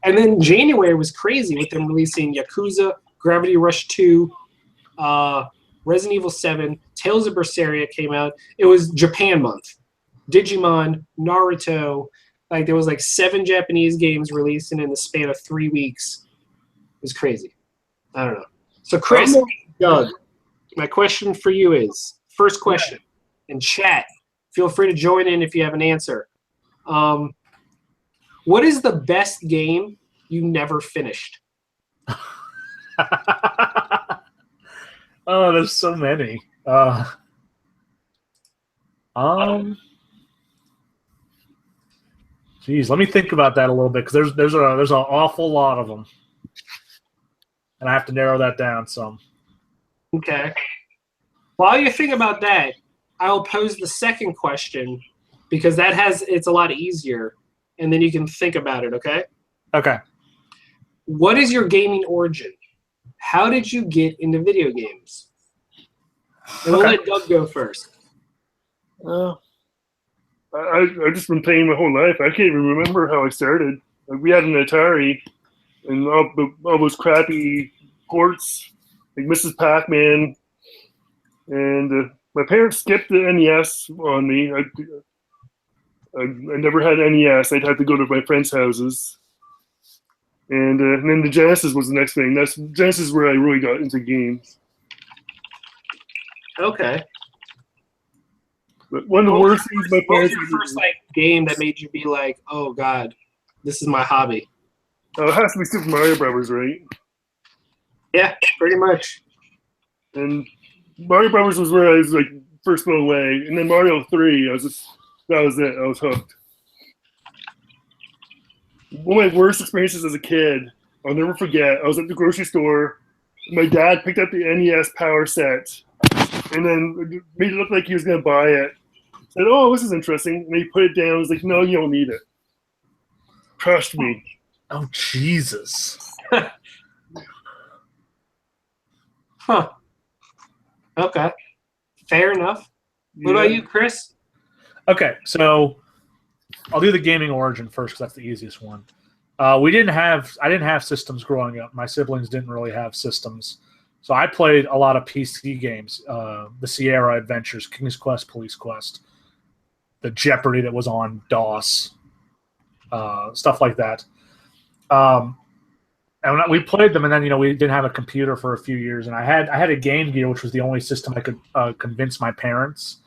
And then January was crazy with them releasing Yakuza, Gravity Rush 2, Resident Evil 7, Tales of Berseria came out. It was Japan month. Digimon, Naruto. Like there was like 7 Japanese games releasing in the span of 3 weeks. It was crazy. I don't know. So Chris, Doug, my question for you is, first question, in chat, feel free to join in if you have an answer. What is the best game you never finished? Oh, there's so many. Geez, let me think about that a little bit because there's an awful lot of them, and I have to narrow that down some. Okay. While you think about that, I'll pose the second question because it's a lot easier. And then you can think about it, okay? Okay. What is your gaming origin? How did you get into video games? And we'll let Doug go first. I've just been playing my whole life. I can't even remember how I started. Like, we had an Atari and all those crappy ports, like Mrs. Pac-Man. And my parents skipped the NES on me. I never had NES. I'd have to go to my friends' houses. And then the Genesis was the next thing. Genesis is where I really got into games. Okay. But one of the worst things my What was parents... your first game that made you be like, oh, God, this is my hobby? It has to be Super Mario Brothers, right? Yeah, pretty much. And Mario Brothers was where I was first blown away. And then Mario 3, that was it. I was hooked. One of my worst experiences as a kid I'll never forget. I was at the grocery store. My dad picked up the NES Power set and then made it look like he was going to buy it. Said, "Oh, this is interesting." And he put it down. I was like, "No, you don't need it." Crushed me. Oh, Jesus. Huh. Okay. Fair enough. What about you, Chris? Okay, so I'll do the gaming origin first because that's the easiest one. I didn't have systems growing up. My siblings didn't really have systems. So I played a lot of PC games, the Sierra Adventures, King's Quest, Police Quest, the Jeopardy that was on DOS, stuff like that. And we played them, and then we didn't have a computer for a few years, and I had a Game Gear, which was the only system I could convince my parents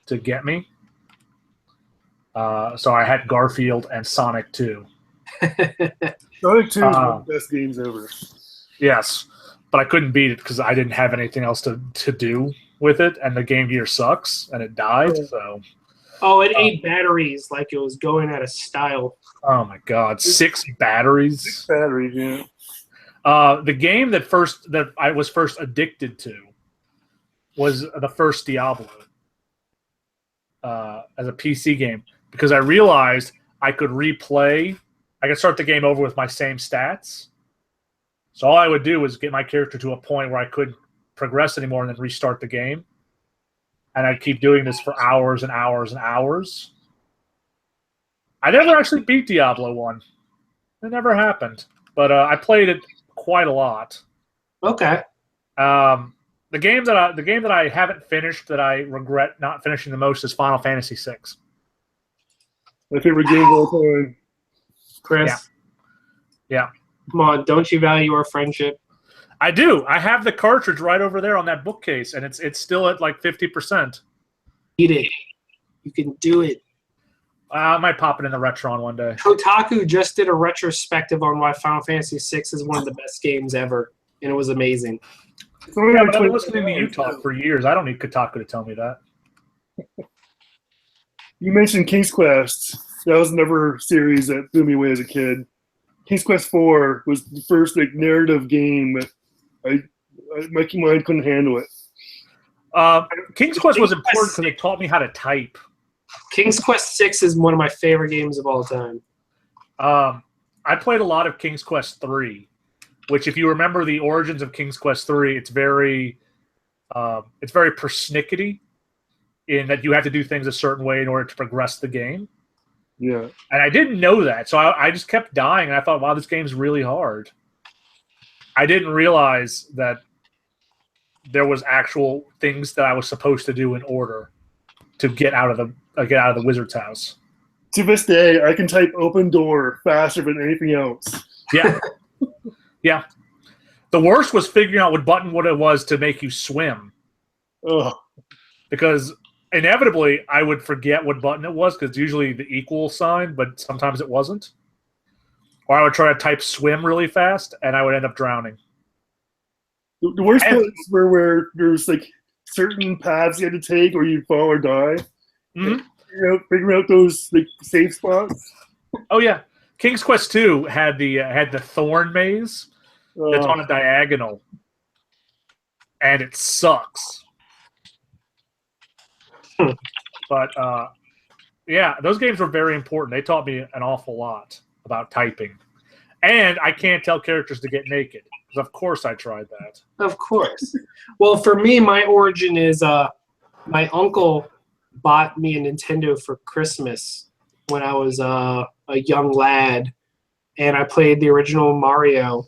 to get me. So I had Garfield and Sonic 2. Sonic 2 is one of the best games ever. Yes, but I couldn't beat it because I didn't have anything else to do with it, and the Game Gear sucks, and it died. So. Oh, it ate batteries like it was going out of style. Oh my God, 6 batteries. 6 batteries, yeah. The game that I was first addicted to was the first Diablo as a PC game, because I realized I could replay. I could start the game over with my same stats. So all I would do was get my character to a point where I couldn't progress anymore and then restart the game. And I'd keep doing this for hours and hours and hours. I never actually beat Diablo 1. It never happened. But I played it quite a lot. Okay. The game that I haven't finished that I regret not finishing the most is Final Fantasy VI. My favorite game of all time. Chris. Yeah. Come on, don't you value our friendship? I do. I have the cartridge right over there on that bookcase, and it's still at like 50%. Eat it. You can do it. I might pop it in the Retron one day. Kotaku just did a retrospective on why Final Fantasy VI is one of the best games ever, and it was amazing. Yeah, but I've been listening to you talk for years. I don't need Kotaku to tell me that. You mentioned King's Quest. That was another series that blew me away as a kid. King's Quest 4 was the first narrative game. My mind couldn't handle it. King's Quest was important because it taught me how to type. King's Quest 6 is one of my favorite games of all time. I played a lot of King's Quest 3, which, if you remember the origins of King's Quest 3, it's very persnickety in that you have to do things a certain way in order to progress the game. Yeah. And I didn't know that, so I just kept dying, and I thought, wow, this game's really hard. I didn't realize that there was actual things that I was supposed to do in order to get out of the wizard's house. To this day, I can type "open door" faster than anything else. Yeah. Yeah. The worst was figuring out what it was to make you swim. Oh. Because inevitably, I would forget what button it was, because it's usually the equal sign, but sometimes it wasn't. Or I would try to type swim really fast, and I would end up drowning. The worst parts were where there's like certain paths you had to take, or you'd fall or die. Mm-hmm. Figuring out those like safe spots. Oh yeah, King's Quest 2 had the thorn maze that's on a diagonal, and it sucks. But yeah, those games were very important. They taught me an awful lot about typing, and I can't tell characters to get naked because, of course, I tried that. Of course. Well, for me, my origin is my uncle bought me a Nintendo for Christmas when I was a young lad, and I played the original Mario.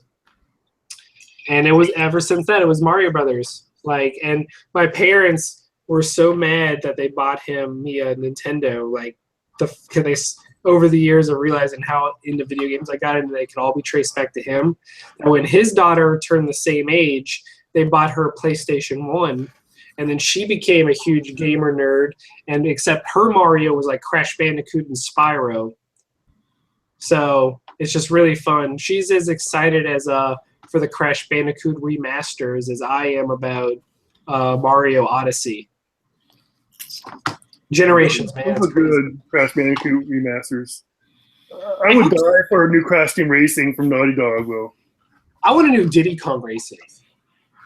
And it was ever since then, it was Mario Brothers. And my parents were so mad that they bought me a Nintendo. Over the years of realizing how into video games I got into, they could all be traced back to him. And when his daughter turned the same age, they bought her a PlayStation 1. And then she became a huge gamer nerd, and except her Mario was like Crash Bandicoot and Spyro. So it's just really fun. She's as excited for the Crash Bandicoot remasters as I am about Mario Odyssey. Generations, man. Those are good Crash Bandicoot remasters. I would die for a new Crash Team Racing from Naughty Dog, though. I want to do Diddy Kong Racing.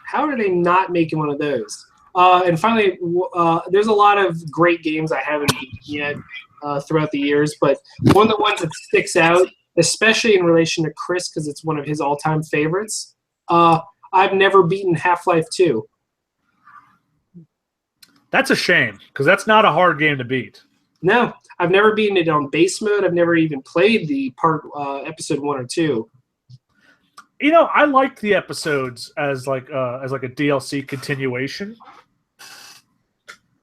How are they not making one of those? And finally, there's a lot of great games I haven't beaten yet throughout the years, but one of the ones that sticks out, especially in relation to Chris, because it's one of his all-time favorites, I've never beaten Half-Life 2. That's a shame, because that's not a hard game to beat. No, I've never beaten it on base mode. I've never even played the episode 1 or 2. You know, I liked the episodes as like a DLC continuation.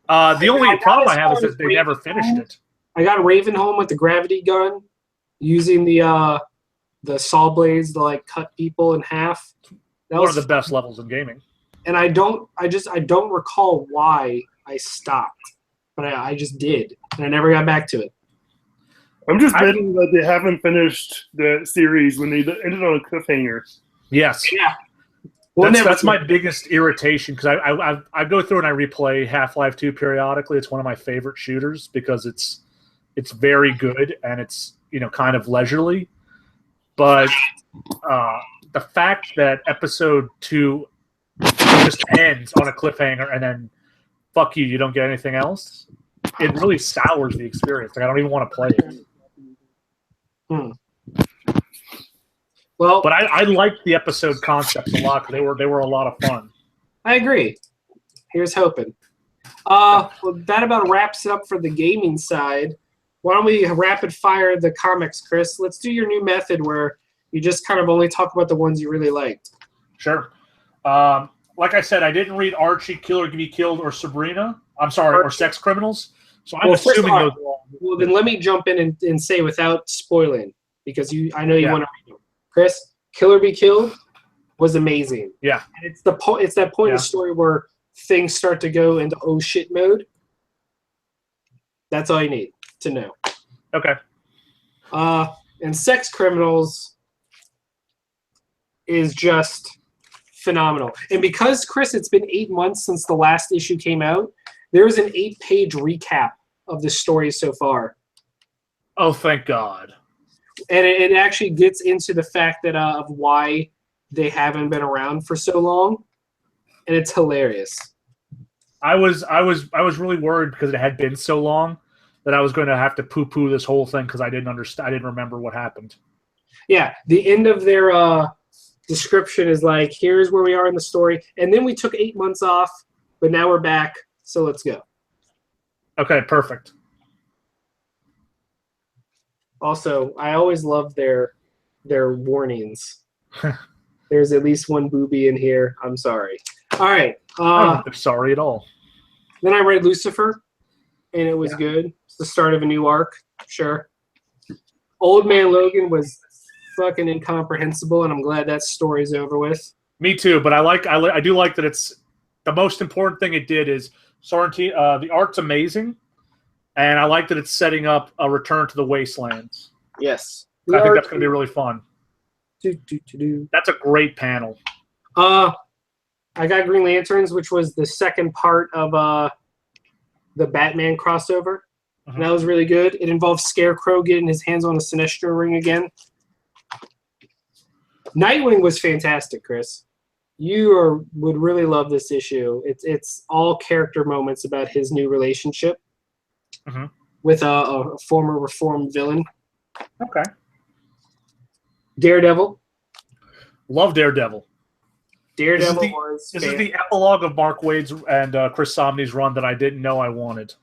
The only problem I have is that they never finished it. I got Ravenholm with the gravity gun, using the saw blades to like cut people in half. That One of the best levels in gaming. And I don't recall why I stopped, but I just did, and I never got back to it. I'm just betting that they haven't finished the series when they ended on a cliffhanger. Yes. Yeah. That's my biggest irritation, because I go through and I replay Half-Life 2 periodically. It's one of my favorite shooters because it's very good and it's, you know, kind of leisurely. But the fact that episode 2 just ends on a cliffhanger and then fuck you, you don't get anything else, it really sours the experience. Like, I don't even want to play it. Well, but I liked the episode concepts a lot because they were a lot of fun. I agree. Here's hoping. Well, that about wraps it up for the gaming side. Why don't we rapid fire the comics, Chris? Let's do your new method where you just kind of only talk about the ones you really liked. Sure. Like I said, I didn't read Archie, Kill or Be Killed, or Sabrina. I'm sorry, or Sex Criminals. So I'm assuming those are all. Well, then let me jump in and say without spoiling, because I know you want to read them. Chris, Kill or Be Killed was amazing. Yeah. And it's that point in the story where things start to go into oh shit mode. That's all you need to know. Okay. And Sex Criminals is just phenomenal. And because, Chris, it's been 8 months since the last issue came out, there's an 8-page recap of the story so far. Oh, thank God. And it actually gets into the fact that of why they haven't been around for so long, and it's hilarious. I was really worried because it had been so long that I was going to have to poo-poo this whole thing because I didn't understand. I didn't remember what happened. Yeah, the end of their description is like, here's where we are in the story, and then we took 8 months off, but now we're back, so let's go. Okay, perfect. Also, I always love their warnings. There's at least one booby in here. I'm sorry. All right. I'm not sorry at all. Then I read Lucifer, and it was good. It's the start of a new arc. Sure. Old Man Logan was fucking incomprehensible, and I'm glad that story's over with. Me too, but I do like that it's the most important thing it did is Sorrentino. The art's amazing. And I like that it's setting up a return to the Wastelands. Yes. I think that's going to be really fun. That's a great panel. I got Green Lanterns, which was the second part of the Batman crossover. Mm-hmm. And that was really good. It involved Scarecrow getting his hands on the Sinestro ring again. Nightwing was fantastic, Chris. You would really love this issue. It's all character moments about his new relationship. Mm-hmm. With a former reformed villain. Okay. Daredevil. Love Daredevil. This is the epilogue of Mark Waid's and Chris Samnee's run that I didn't know I wanted.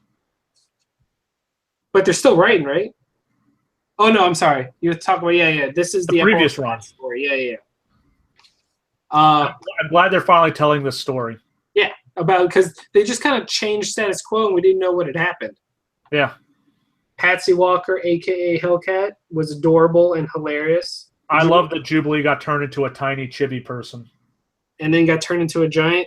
But they're still writing, right? Oh, no, I'm sorry. You're talking about, yeah. This is the previous run. Story. Yeah. I'm glad they're finally telling this story. Yeah, because they just kind of changed status quo and we didn't know what had happened. Yeah. Patsy Walker, a.k.a. Hellcat, was adorable and hilarious. I love that Jubilee got turned into a tiny chibi person. And then got turned into a giant.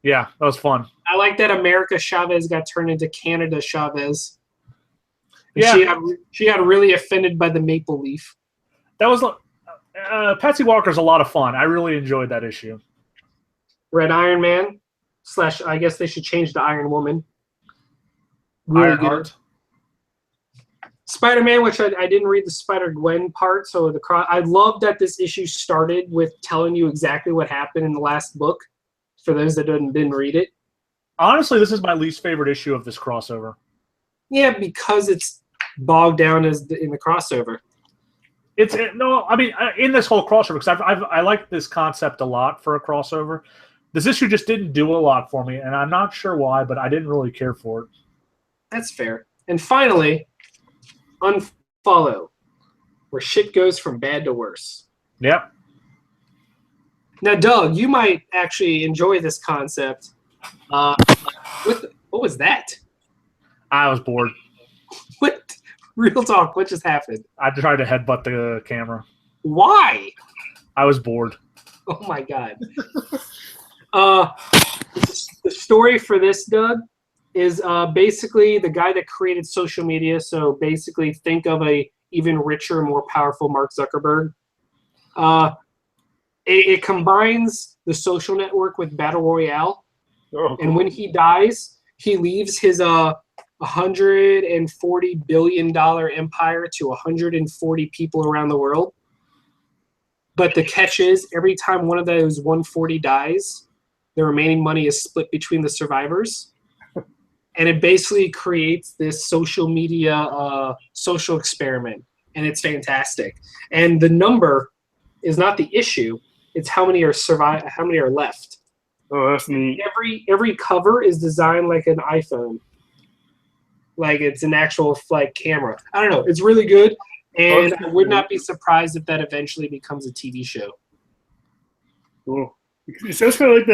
Yeah, that was fun. I like that America Chavez got turned into Canada Chavez. Yeah. She got really offended by the maple leaf. That was Patsy Walker's a lot of fun. I really enjoyed that issue. Red Iron Man / I guess they should change to Iron Woman. Really Ironheart. Spider-Man, which I didn't read the Spider-Gwen part, so I love that this issue started with telling you exactly what happened in the last book, for those that didn't read it. Honestly, this is my least favorite issue of this crossover. Yeah, because it's bogged down in the crossover. In this whole crossover, because I like this concept a lot for a crossover. This issue just didn't do a lot for me, and I'm not sure why, but I didn't really care for it. That's fair. And finally, Unfollow, where shit goes from bad to worse. Yep. Now, Doug, you might actually enjoy this concept. What was that? I was bored. What? Real talk, what just happened? I tried to headbutt the camera. Why? I was bored. Oh my god. The story for this, Doug, is basically the guy that created social media. So basically think of a even richer, more powerful Mark Zuckerberg. It combines the social network with Battle Royale. Oh, cool. And when he dies, he leaves his $140 billion empire to 140 people around the world. But the catch is, every time one of those 140 dies, the remaining money is split between the survivors. And it basically creates this social media social experiment. And it's fantastic. And the number is not the issue. It's how many are left. Oh, that's neat. Every cover is designed like an iPhone. Like it's an actual camera. I don't know. It's really good. And I would not be surprised if that eventually becomes a TV show. Cool. It sounds kind of like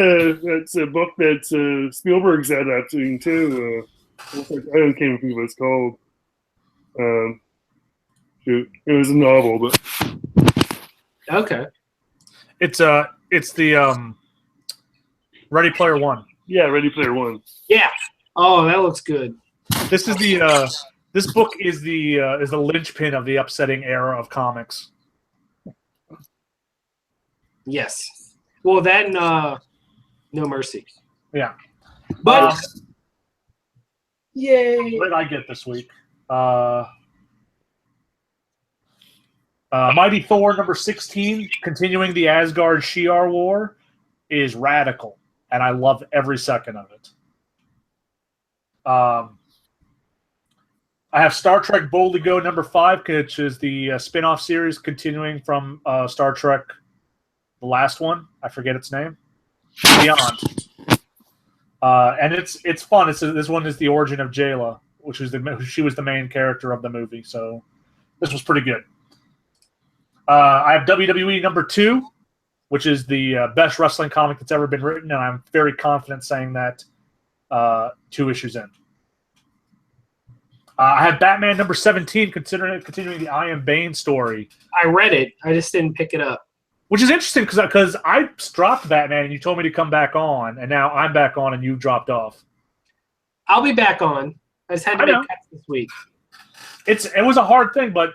that's a book that Spielberg's adapting too. I can't even think of what it's called. Shoot, it was a novel, but okay. It's the Ready Player One. Yeah, Ready Player One. Yeah. Oh, that looks good. This is this book is the linchpin of the upsetting era of comics. Yes. Well, then, No Mercy. Yeah. But yay! What did I get this week? Mighty Thor number 16, continuing the Asgard Shi'ar War, is radical, and I love every second of it. I have Star Trek Boldly Go number 5, which is the spin-off series continuing from Star Trek, the last one. I forget its name. Beyond. And it's fun. This one is the origin of Jayla, she was the main character of the movie. So this was pretty good. I have WWE number 2, which is the best wrestling comic that's ever been written, and I'm very confident saying that 2 issues in. I have Batman number 17, continuing the I Am Bane story. I read it. I just didn't pick it up. Which is interesting because I dropped Batman and you told me to come back on, and now I'm back on and you dropped off. I'll be back on. I just had to make cuts this week. It was a hard thing, but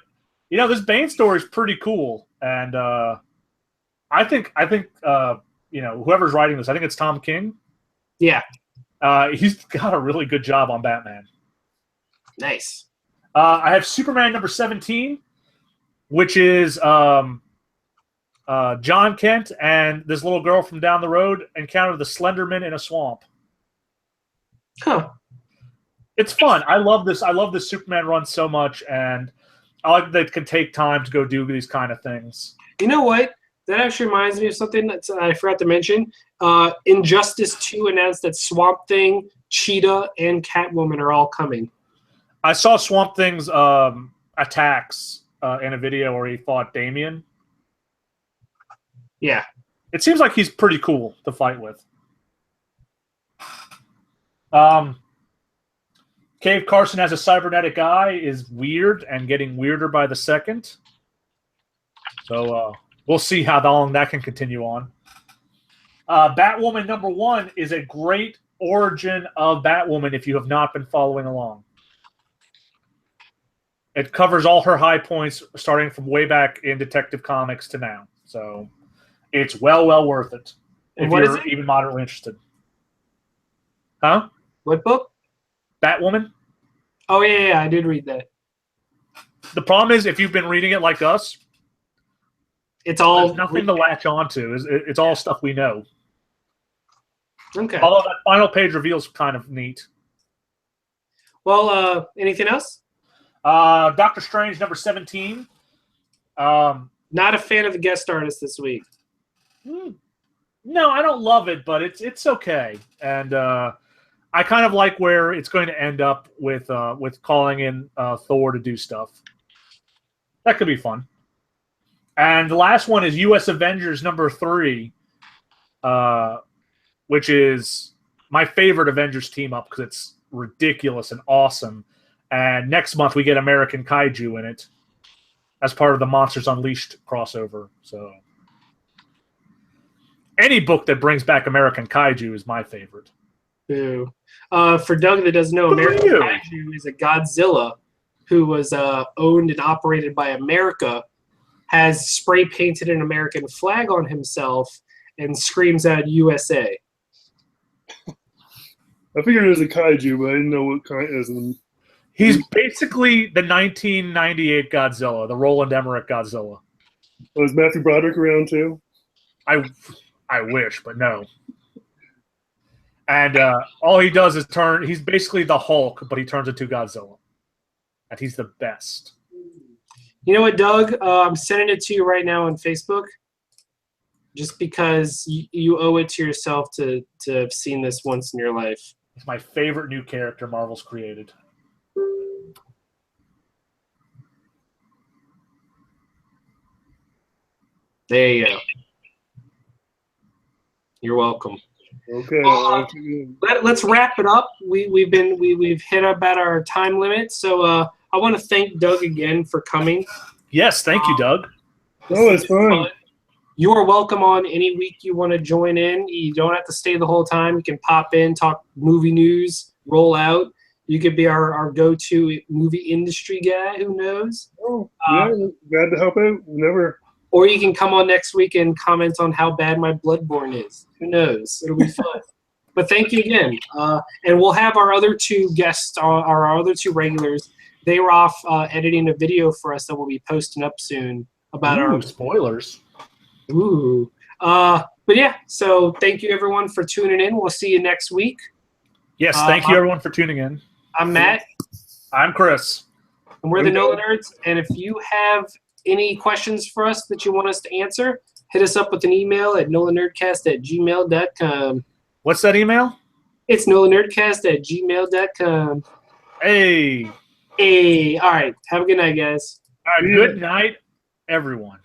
this Bane story is pretty cool, and I think whoever's writing this, I think it's Tom King. Yeah. He's got a really good job on Batman. Nice. I have Superman number 17, which is John Kent and this little girl from down the road encounter the Slenderman in a swamp. Huh. It's fun. I love this. I love this Superman run so much, and I like that it can take time to go do these kind of things. You know what? That actually reminds me of something that I forgot to mention. Injustice 2 announced that Swamp Thing, Cheetah, and Catwoman are all coming. I saw Swamp Thing's attacks in a video where he fought Damian. Yeah. It seems like he's pretty cool to fight with. Cave Carson as a cybernetic eye is weird and getting weirder by the second. So we'll see how long that can continue on. Batwoman number 1 is a great origin of Batwoman if you have not been following along. It covers all her high points starting from way back in Detective Comics to now. So it's well worth it if you're even moderately interested. Huh? What book? Batwoman? Oh, yeah, I did read that. The problem is, if you've been reading it like us, it's all there's nothing to latch onto. It's all stuff we know. Okay. Although that final page reveal is kind of neat. Well, anything else? Doctor Strange number 17. Not a fan of the guest artist this week. No, I don't love it, but it's okay. And I kind of like where it's going to end up with calling in Thor to do stuff. That could be fun. And the last one is U.S. Avengers number 3, which is my favorite Avengers team up because it's ridiculous and awesome. And next month we get American Kaiju in it as part of the Monsters Unleashed crossover. So any book that brings back American Kaiju is my favorite. Boo. For Doug that doesn't know, American Kaiju is a Godzilla who was owned and operated by America, has spray painted an American flag on himself, and screams out USA. I figured it was a kaiju, but I didn't know what kind it is. He's basically the 1998 Godzilla, the Roland Emmerich Godzilla. Oh, is Matthew Broderick around too? I wish, but no. And all he does is turn. He's basically the Hulk, but he turns into Godzilla. And he's the best. You know what, Doug? I'm sending it to you right now on Facebook. Just because you owe it to yourself to have seen this once in your life. It's my favorite new character Marvel's created. There you go. You're welcome. Okay. Let's wrap it up. We've hit about our time limit, so I want to thank Doug again for coming. Yes, thank you, Doug. Oh, it's fun. You are welcome on any week you want to join in. You don't have to stay the whole time. You can pop in, talk movie news, roll out. You could be our go-to movie industry guy. Who knows? Oh, yeah, glad to help out. Whenever. Or you can come on next week and comment on how bad my Bloodborne is. Who knows? It'll be fun. But thank you again. And we'll have our other two guests, our other two regulars. They were off editing a video for us that we'll be posting up soon about our spoilers. Ooh. But yeah, so thank you everyone for tuning in. We'll see you next week. Yes, thank you everyone for tuning in. I'm Matt. I'm Chris. And we're the NOLAnerds. And if you have any questions for us that you want us to answer, hit us up with an email at NOLAnerdcast@gmail.com. What's that email? It's NOLAnerdcast@gmail.com. Hey. Hey. All right. Have a good night, guys. All right. Good night, everyone.